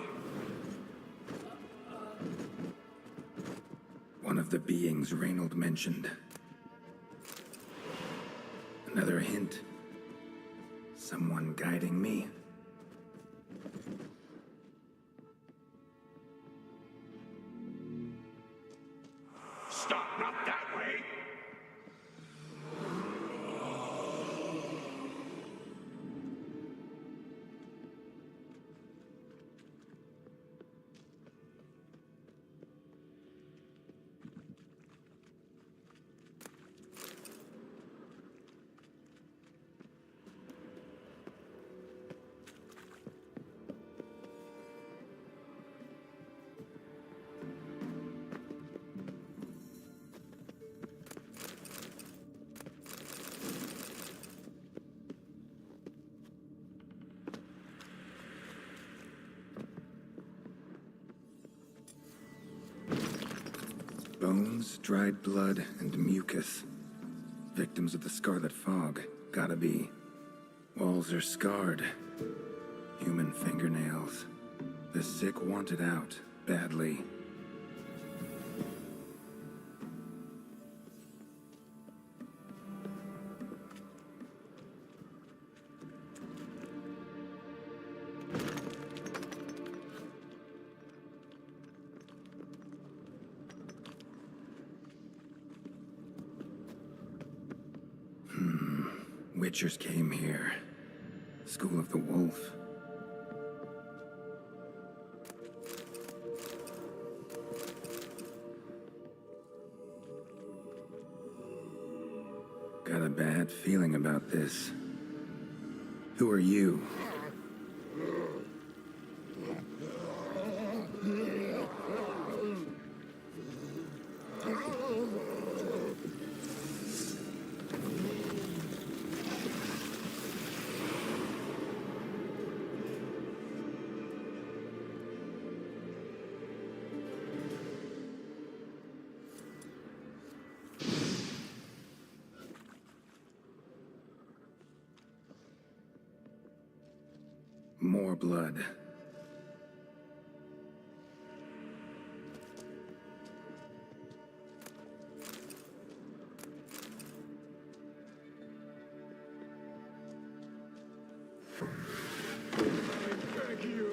One of the beings Reynold mentioned. Another hint. Someone guiding me. Stop, not that way. Bones, dried blood, and mucus. Victims of the Scarlet Fog. Gotta be. Walls are scarred. Human fingernails. The sick wanted out, badly. Witchers came here. School of the Wolf. Got a bad feeling about this. Who are you? More blood. Thank you.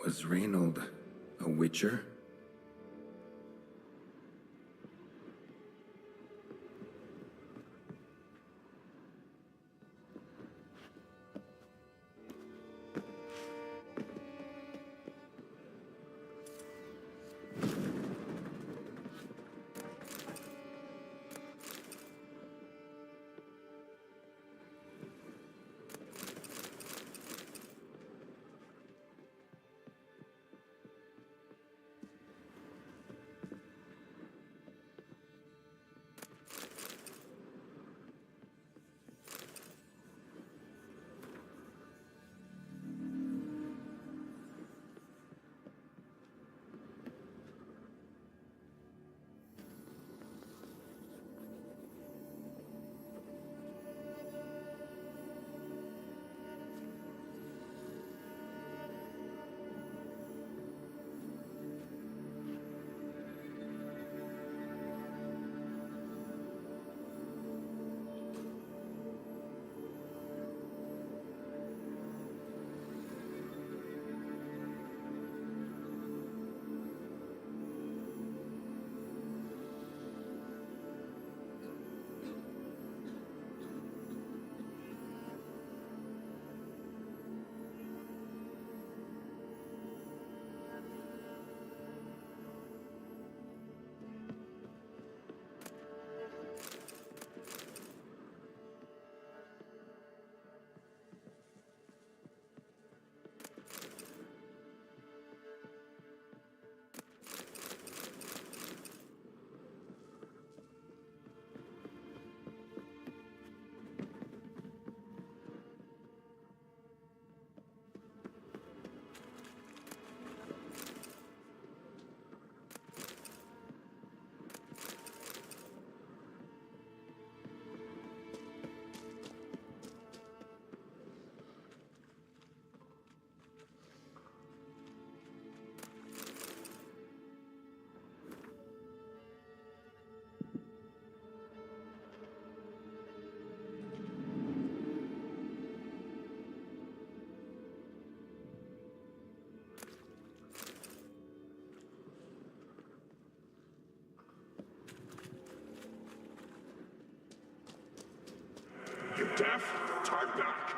Was Reynold a witcher? deaf? Talk back.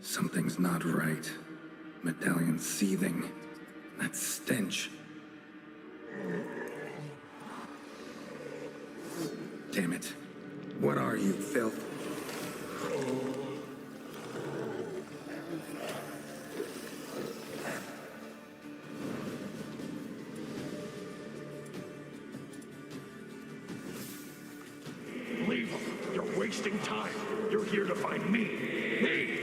Something's not right. Medallion seething. That stench. Damn it. What are you, filth? Leave him. You're wasting time. You're here to find me. Me!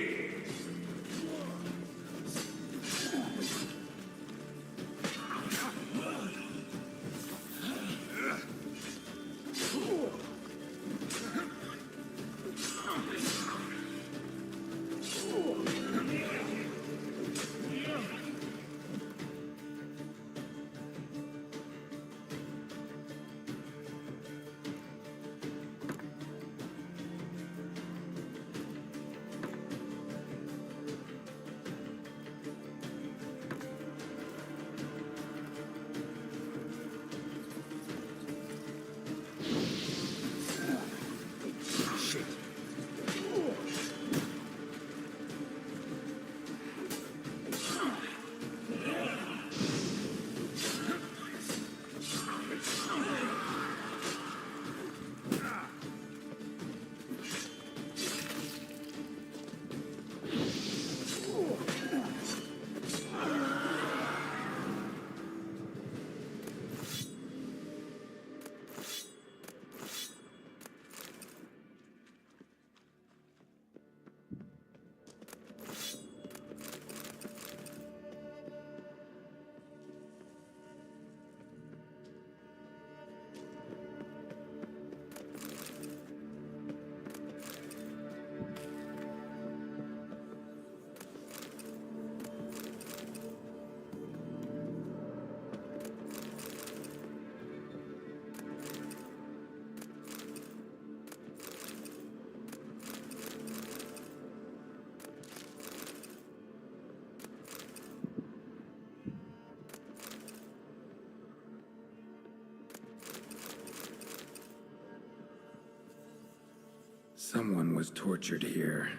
Someone was tortured here.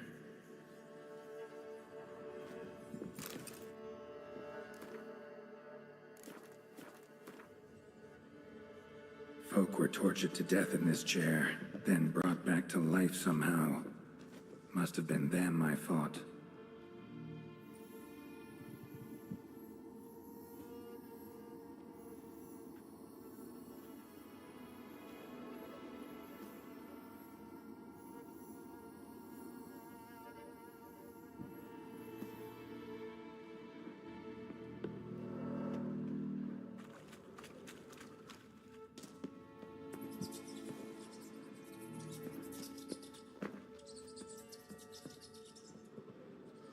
Folk were tortured to death in this chair, then brought back to life somehow. Must have been them I fought.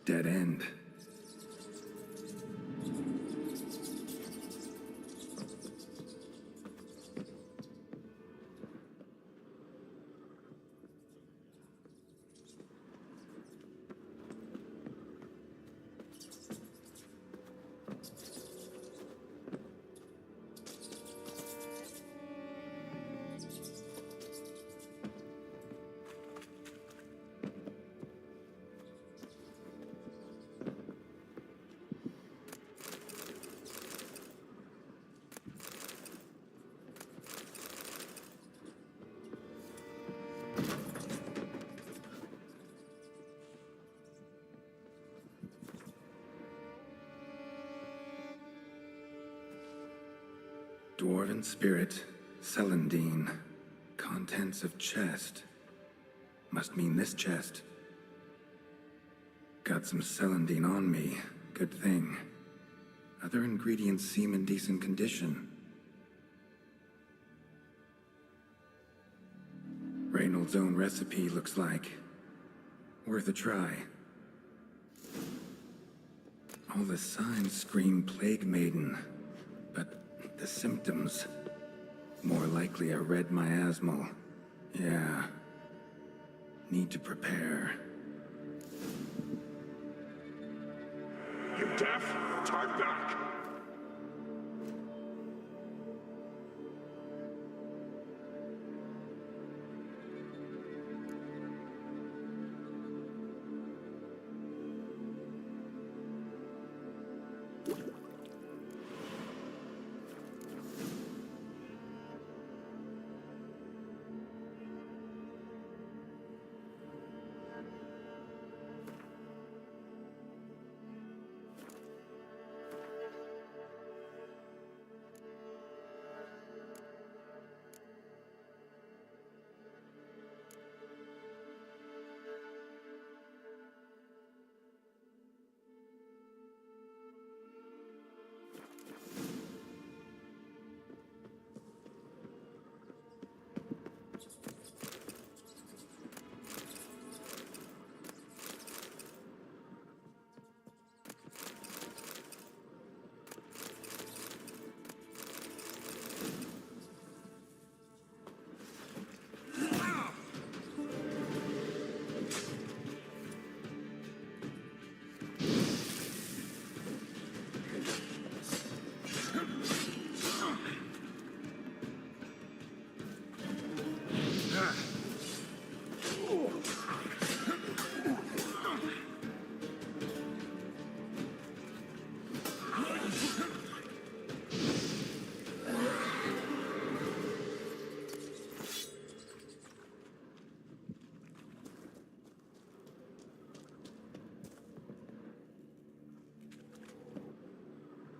Dead end. Dwarven spirit, Celandine. Contents of chest. Must mean this chest. Got some Celandine on me. Good thing. Other ingredients seem in decent condition. Reynolds' own recipe looks like. Worth a try. All the signs scream Plague Maiden, but the symptoms, more likely a red miasmal. Yeah, Need to prepare. You deaf? Talk back!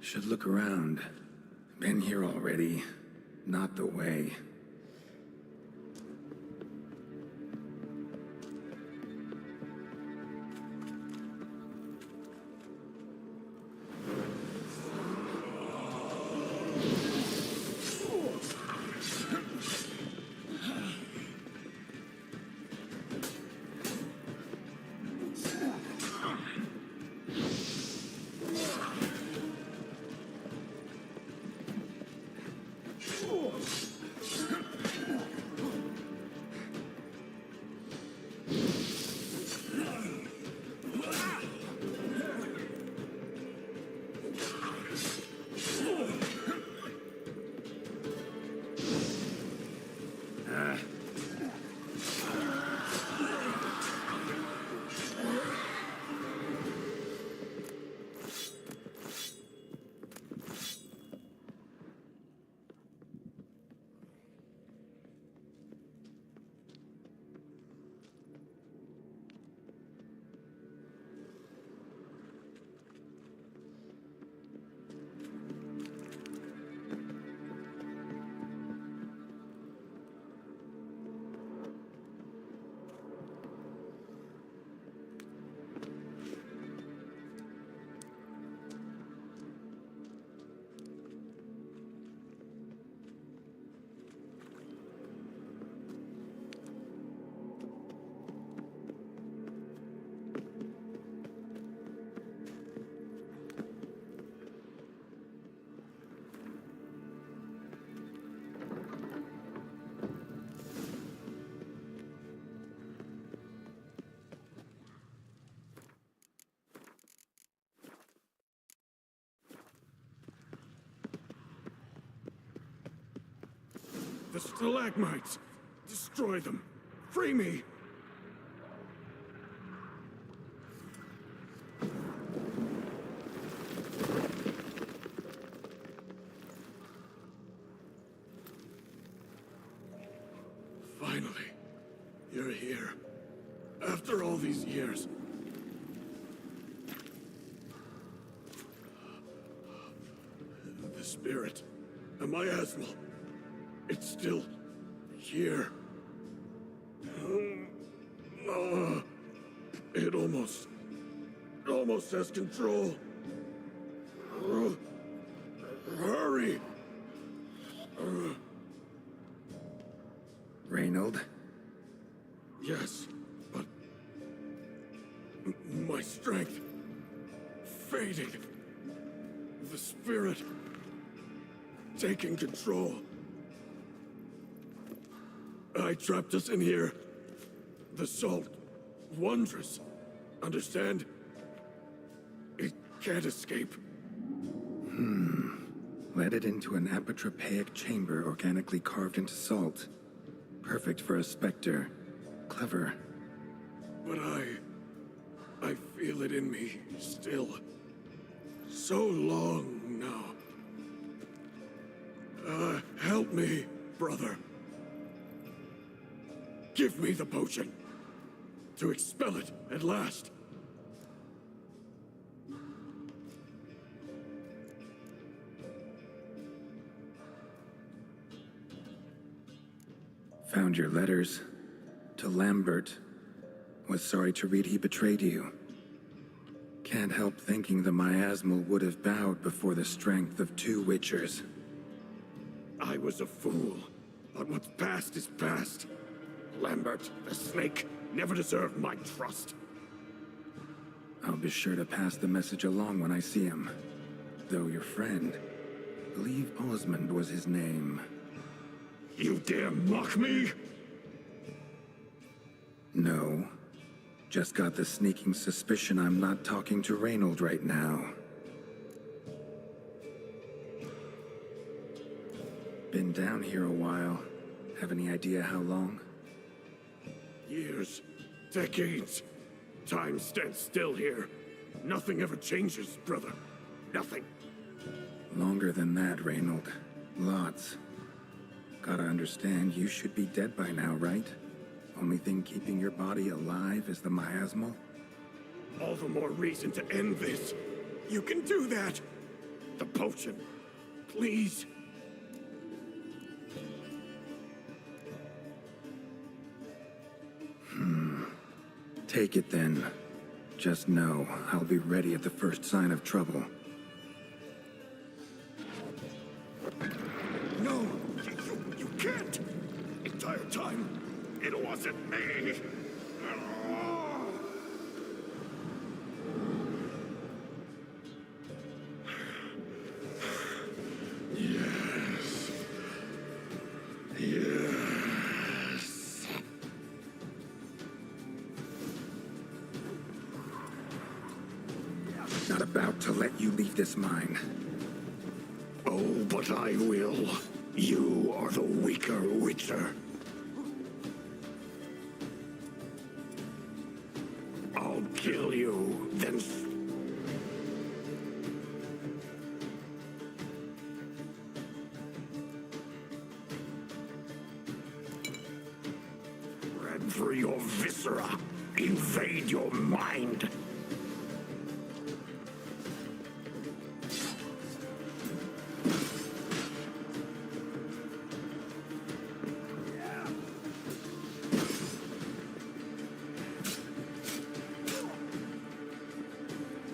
Should look around. Been here already. Not the way. The stalagmites! Destroy them! Free me! Finally, you're here. After all these years. The spirit, a miasmal. It's still here. It almost has control. Hurry! Reynold? Yes, but my strength fading. The spirit taking control. I trapped us in here. The salt. Wondrous. Understand? It can't escape. Let it into an apotropaic chamber organically carved into salt. Perfect for a specter. Clever. But I feel it in me, still. So long now. Help me, brother. Give me the potion. To expel it at last. Found your letters. To Lambert. Was sorry to read he betrayed you. Can't help thinking the miasmal would have bowed before the strength of 2 witchers. I was a fool, but what's past is past. Lambert, the snake, never deserved my trust. I'll be sure to pass the message along when I see him. Though your friend, believe Osmond was his name. You dare mock me? No. Just got the sneaking suspicion I'm not talking to Reynold right now. Been down here a while. Have any idea how long? Years. Decades. Time stands still here. Nothing ever changes, brother. Nothing. Longer than that, Reynold. Lots. Gotta understand, you should be dead by now, right? Only thing keeping your body alive is the miasmal? All the more reason to end this. You can do that! The potion. Please. Take it then. Just know, I'll be ready at the first sign of trouble. No! You can't! Entire time, it wasn't me! Yes. Yes. Not about to let you leave this mine. Oh, but I will. You are the weaker witcher. I'll kill you, then... Spread through your viscera. Invade your mind.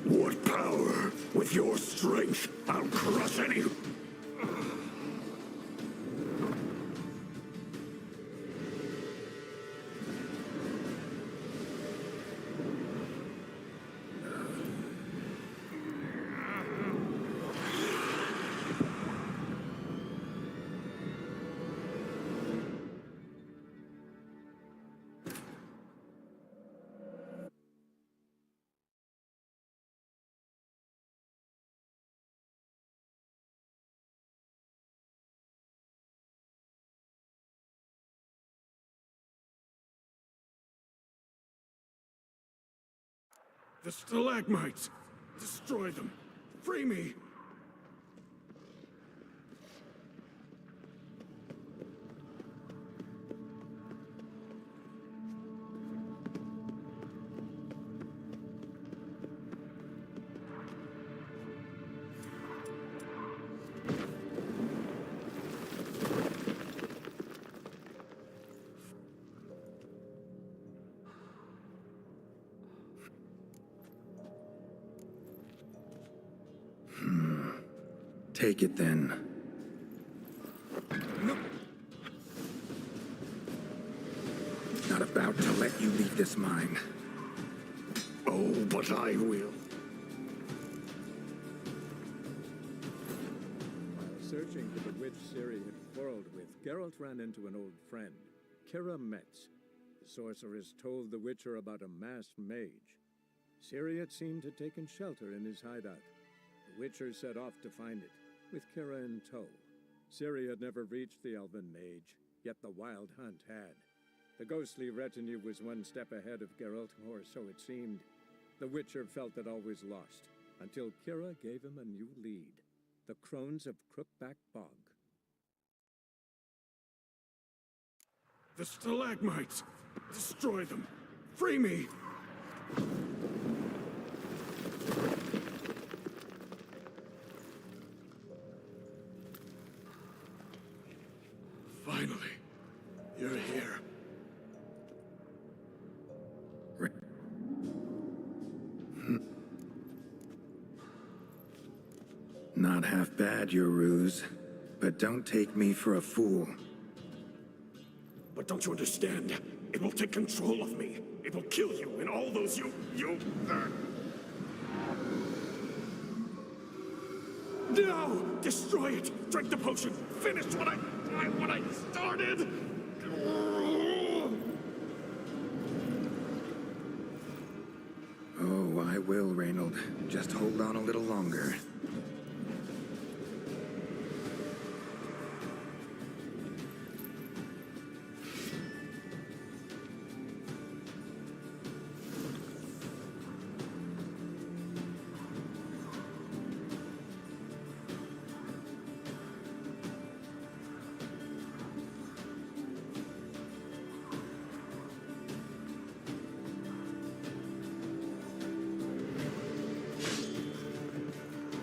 What power? With your strength, I'll crush any... The stalagmites! Destroy them! Free me! Take it then. No. Not about to let you leave this mine. Oh, but I will. While searching for the witch Ciri had quarreled with, Geralt ran into an old friend, Kira Metz. sorceress told the Witcher about a masked mage. Ciri had seemed to have taken shelter in his hideout. The Witcher set off to find it, with Kira in tow. Ciri had never reached the elven mage, yet the wild hunt had. The ghostly retinue was one step ahead of Geralt, or so it seemed. The Witcher felt it always lost, until Kira gave him a new lead. The Crones of Crookback Bog. The stalagmites! Destroy them! Free me! Finally, you're here. Not half bad, your ruse. But don't take me for a fool. But don't you understand? It will take control of me. It will kill you and all those you... No! Destroy it! Drink the potion! Finish what I started! Oh, I will, Reynold. Just hold on a little longer.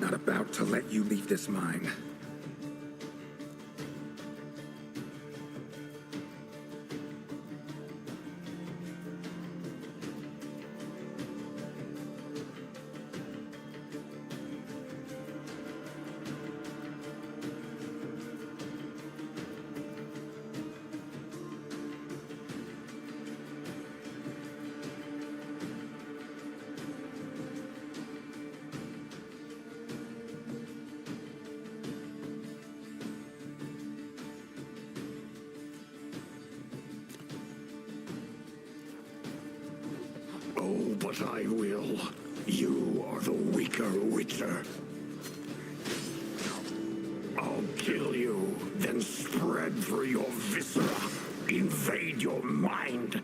Not about to let you leave this mine. Oh, but I will. You are the weaker Witcher. I'll kill you, then spread through your viscera. Invade your mind.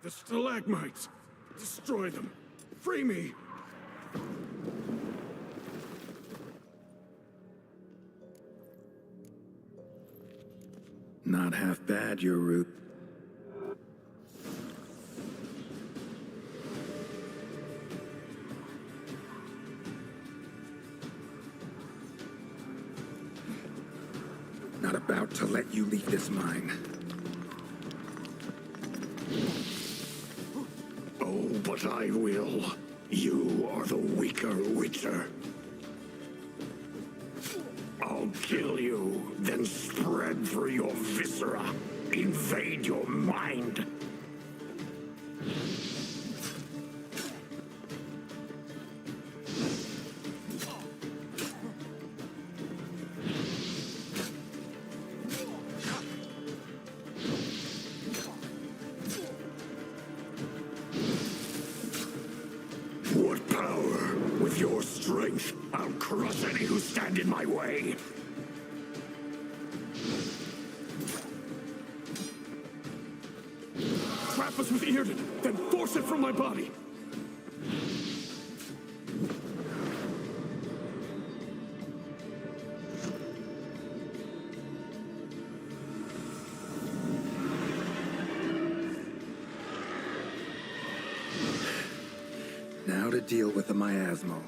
The stalagmites! Destroy them! Free me! Not half bad, your route. Not about to let you leave this mine. Oh, but I will. You are the weaker Witcher. I'll kill you, then spread through your viscera. Invade your mind. What power? With your strength, I'll crush any who stand in my way. Trap us with Earden, then force it from my body. to deal with the miasmal.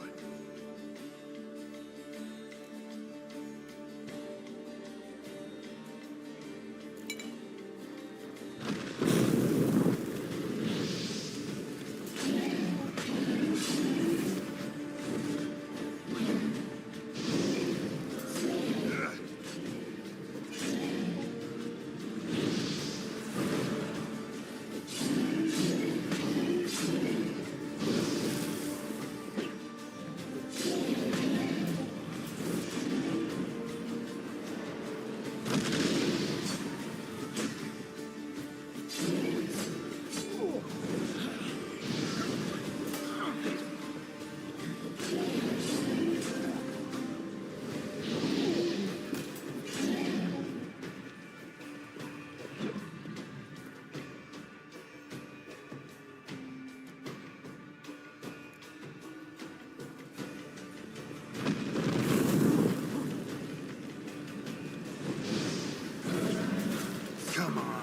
Come on.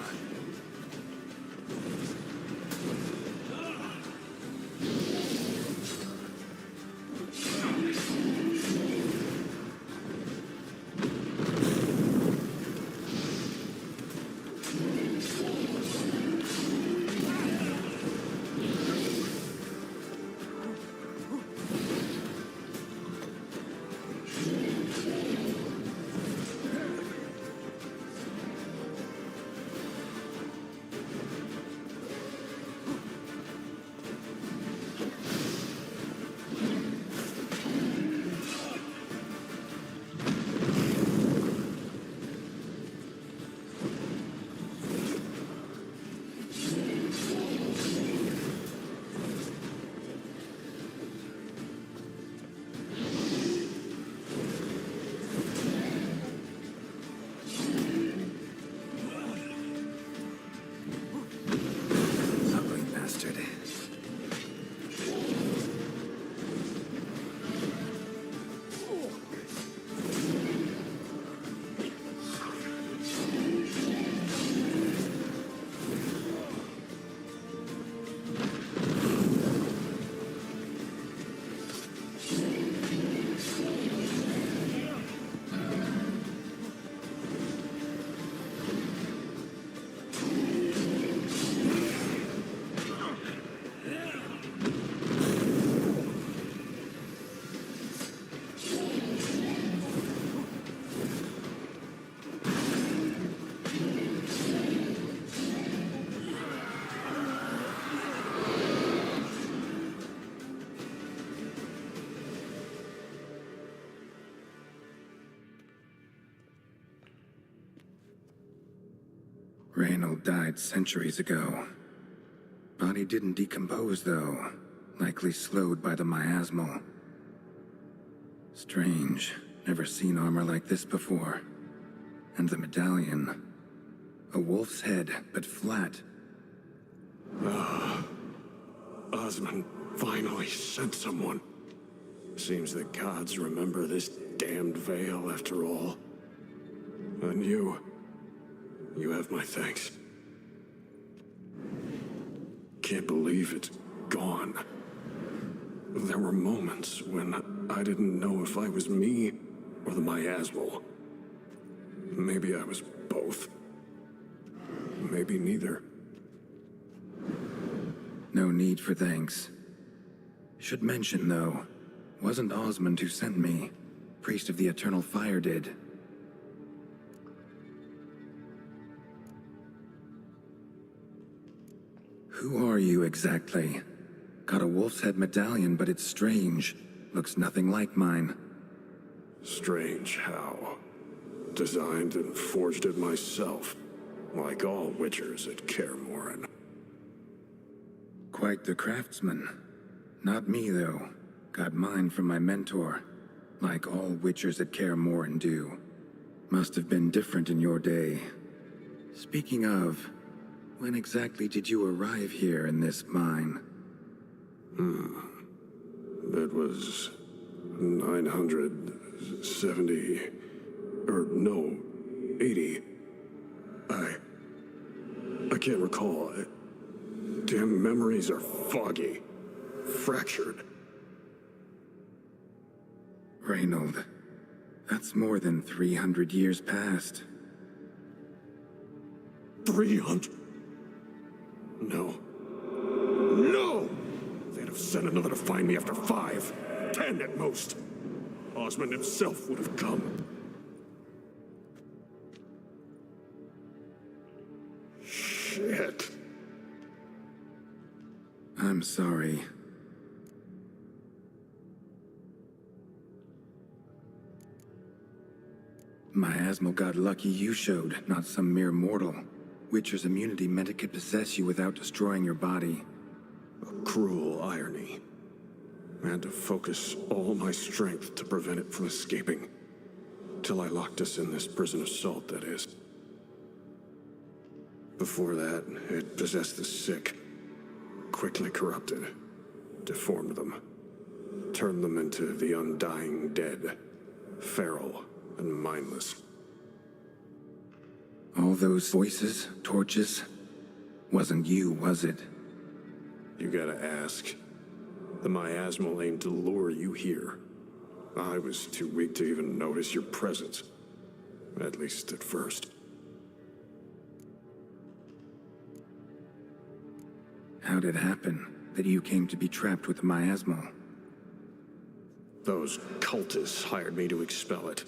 Reynold died centuries ago. Body didn't decompose, though. Likely slowed by the miasmal. Strange. Never seen armor like this before. And the medallion. A wolf's head, but flat. Osmond finally sent someone. Seems the gods remember this damned veil after all. And you have my thanks. Can't believe it's gone. There were moments when I didn't know if I was me or the miasmal. Maybe I was both. Maybe neither. No need for thanks. Should mention, though, wasn't Osmond who sent me. Priest of the Eternal Fire did. Who are you exactly? Got a wolf's head medallion, but it's strange. Looks nothing like mine. Strange how? Designed and forged it myself, like all witchers at Kaer Morhen. Quite the craftsman. Not me, though. Got mine from my mentor, like all witchers at Kaer Morhen do. Must have been different in your day. Speaking of, when exactly did you arrive here in this mine? It was 970... or no, 80. I can't recall. Damn memories are foggy. Fractured. Reynold, that's more than 300 years past. 300? No. No! They'd have sent another to find me after 5, 10 at most. Osmond himself would have come. Shit. I'm sorry. Miasmal got lucky you showed, not some mere mortal. Witcher's immunity meant it could possess you without destroying your body. A cruel irony. I had to focus all my strength to prevent it from escaping. Till I locked us in this prison of salt, that is. Before that, it possessed the sick. Quickly corrupted. Deformed them. Turned them into the undying dead. Feral and mindless. All those voices, torches, wasn't you, was it? You gotta ask. The miasmal aimed to lure you here. I was too weak to even notice your presence. At least at first. How'd it happen that you came to be trapped with the miasmal? Those cultists hired me to expel it.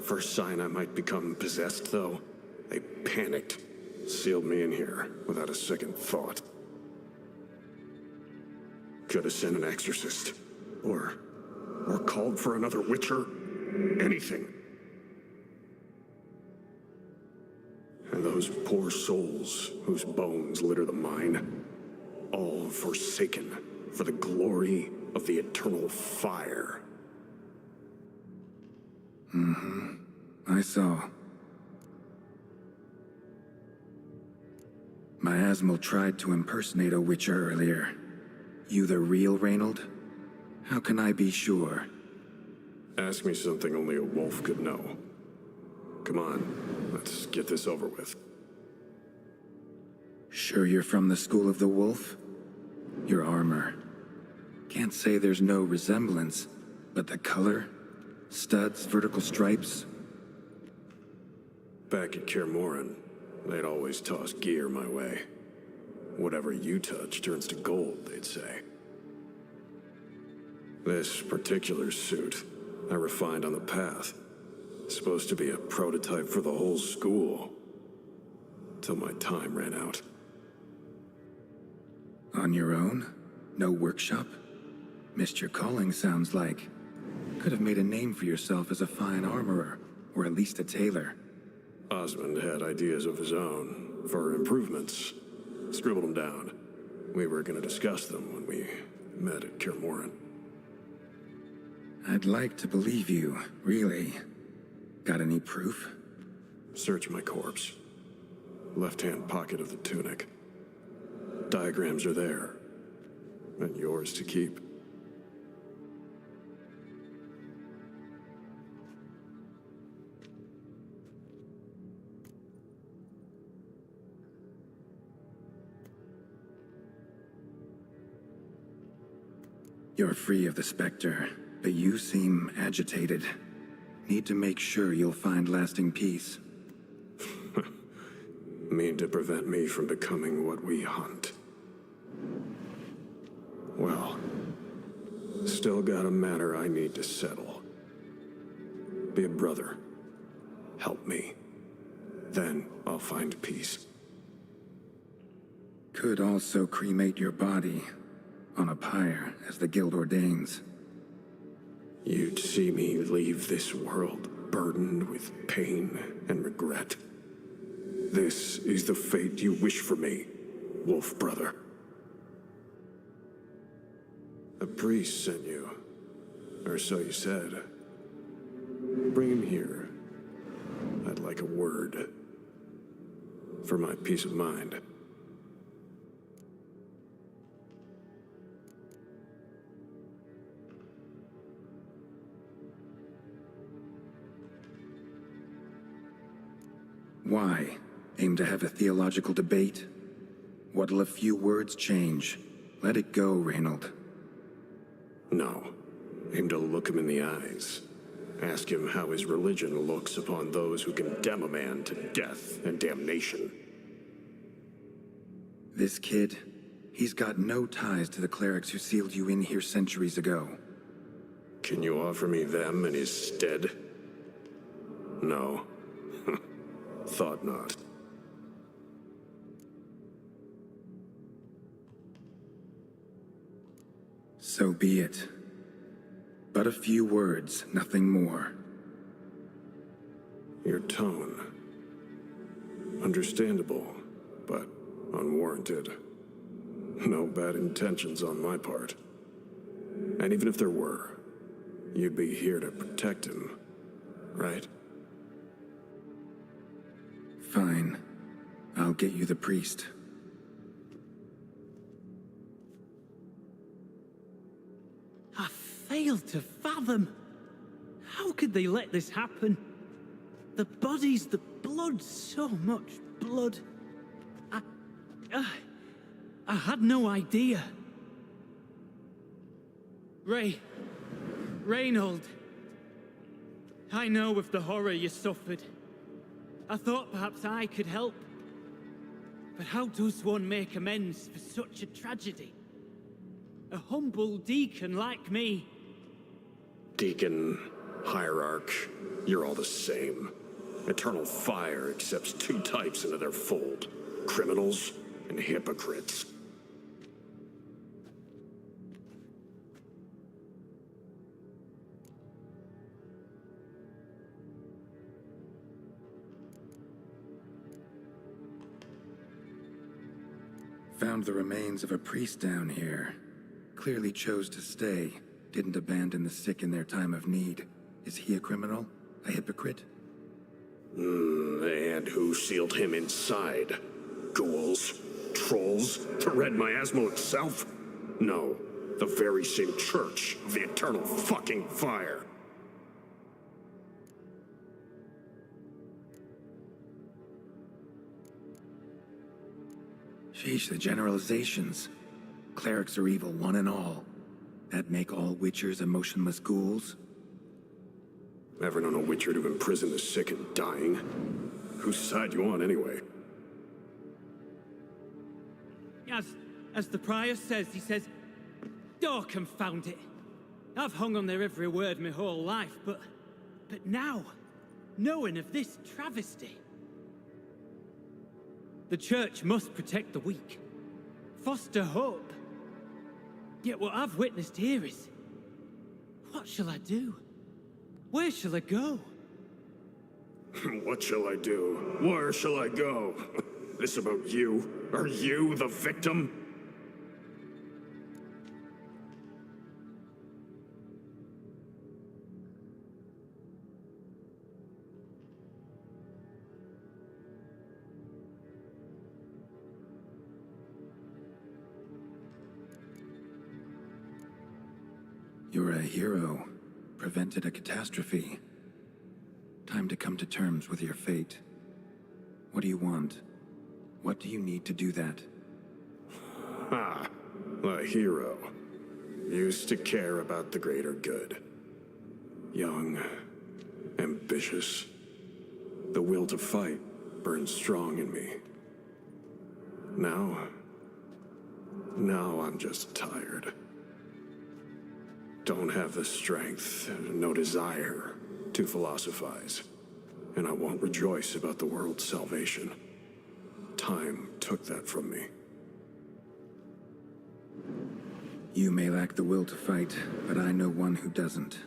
First sign I might become possessed, though, they panicked. Sealed me in here without a second thought. Could have sent an exorcist. Or called for another Witcher. Anything. And those poor souls whose bones litter the mine, all forsaken for the glory of the eternal fire. Mm-hmm. I saw. Miasmal tried to impersonate a Witcher earlier. You the real Reynold? How can I be sure? Ask me something only a wolf could know. Come on, let's get this over with. Sure you're from the School of the Wolf? Your armor. Can't say there's no resemblance, but the color? Studs, vertical stripes? Back at Kaer Morhen, they'd always toss gear my way. Whatever you touch turns to gold, they'd say. This particular suit, I refined on the path. Supposed to be a prototype for the whole school. Till my time ran out. On your own? No workshop? Missed your calling, sounds like. Could have made a name for yourself as a fine armorer, or at least a tailor. Osmond had ideas of his own, for improvements. Scribbled them down. We were gonna discuss them when we met at Kaer Morhen. I'd like to believe you, really. Got any proof? Search my corpse. Left-hand pocket of the tunic. Diagrams are there. And yours to keep. You're free of the Spectre, but you seem agitated. Need to make sure you'll find lasting peace. Mean to prevent me from becoming what we hunt. Well, still got a matter I need to settle. Be a brother. Help me. Then I'll find peace. Could also cremate your body on a pyre, as the guild ordains. You'd see me leave this world burdened with pain and regret. This is the fate you wish for me, wolf brother. A priest sent you, or so you said. Bring him here. I'd like a word. For my peace of mind. Why? Aim to have a theological debate? What'll a few words change? Let it go, Reynold. No. Aim to look him in the eyes. Ask him how his religion looks upon those who condemn a man to death and damnation. This kid, he's got no ties to the clerics who sealed you in here centuries ago. Can you offer me them in his stead? No. Thought not. So be it. But a few words, nothing more. Your tone. Understandable, but unwarranted. No bad intentions on my part. And even if there were, you'd be here to protect him, right? Fine. I'll get you the priest. I failed to fathom. How could they let this happen? The bodies, the blood, so much blood. I had no idea. Reynold. I know of the horror you suffered. I thought perhaps I could help. But how does one make amends for such a tragedy? A humble deacon like me. Deacon, hierarch, you're all the same. Eternal Fire accepts two types into their fold. Criminals and hypocrites. Found the remains of a priest down here. Clearly chose to stay. Didn't abandon the sick in their time of need. Is he a criminal? A hypocrite? And who sealed him inside? Ghouls? Trolls? The Red Miasmal itself? No, the very same church of the Eternal fucking Fire. Sheesh, the generalizations. Clerics are evil, one and all. That make all witchers emotionless ghouls? Ever known a witcher to imprison the sick and dying? Whose side you on, anyway? As the prior says, he says, "Oh, confound it. I've hung on their every word my whole life, but now, knowing of this travesty, the church must protect the weak, foster hope. Yet what I've witnessed here is, what shall I do? Where shall I go?" What shall I do? Where shall I go? This about you? Are you the victim? You're a hero. Prevented a catastrophe. Time to come to terms with your fate. What do you want? What do you need to do that? Ah, a hero. Used to care about the greater good. Young, ambitious. The will to fight burned strong in me. Now I'm just tired. Don't have the strength, no desire to philosophize. And I won't rejoice about the world's salvation. Time took that from me. You may lack the will to fight, but I know one who doesn't.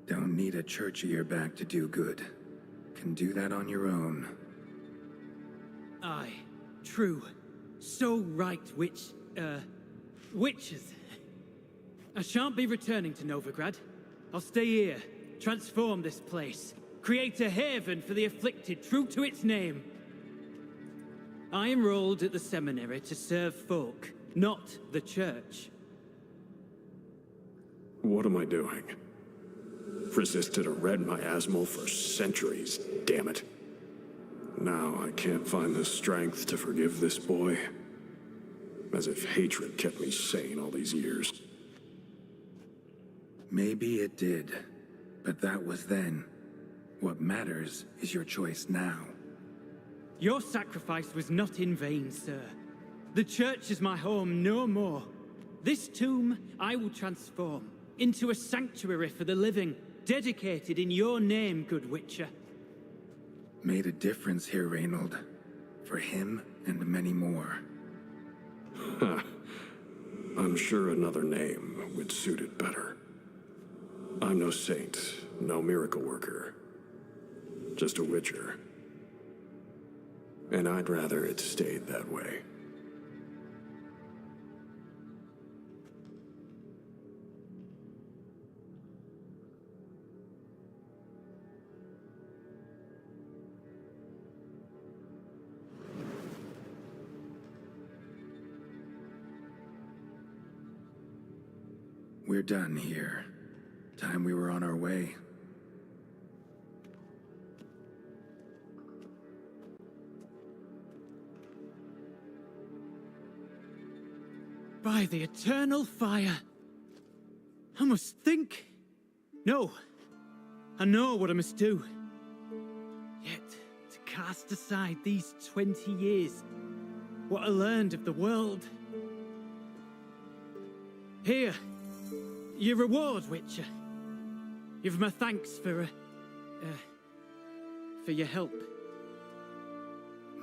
Don't need a church at your back to do good. Can do that on your own. Aye, true. So right, witches. I shan't be returning to Novigrad. I'll stay here, transform this place, create a haven for the afflicted, true to its name. I enrolled at the seminary to serve folk, not the church. What am I doing? Resisted a red miasmal for centuries, damn it. Now I can't find the strength to forgive this boy. As if hatred kept me sane all these years. Maybe it did, but that was then. What matters is your choice now. Your sacrifice was not in vain, sir. The church is my home no more. This tomb I will transform into a sanctuary for the living, dedicated in your name, good Witcher. Made a difference here, Reynold. For him and many more. I'm sure another name would suit it better. I'm no saint, no miracle worker. Just a Witcher. And I'd rather it stayed that way. We're done here. Time we were on our way. By the eternal fire. I must think. No. I know what I must do. Yet, to cast aside these 20 years, what I learned of the world. Here. Your reward, Witcher. You've my thanks for your help.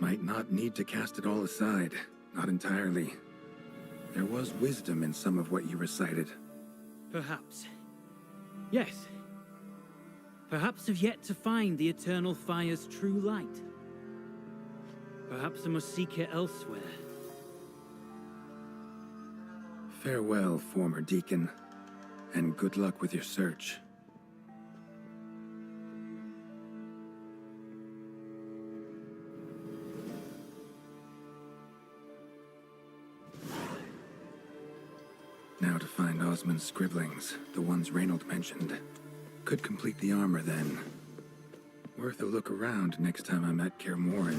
Might not need to cast it all aside. Not entirely. There was wisdom in some of what you recited. Perhaps. Yes. Perhaps I've yet to find the eternal fire's true light. Perhaps I must seek it elsewhere. Farewell, former deacon. And good luck with your search. Now to find Osmond's scribblings, the ones Reynold mentioned. Could complete the armor then. Worth a look around next time I'm at Kaer Morhen.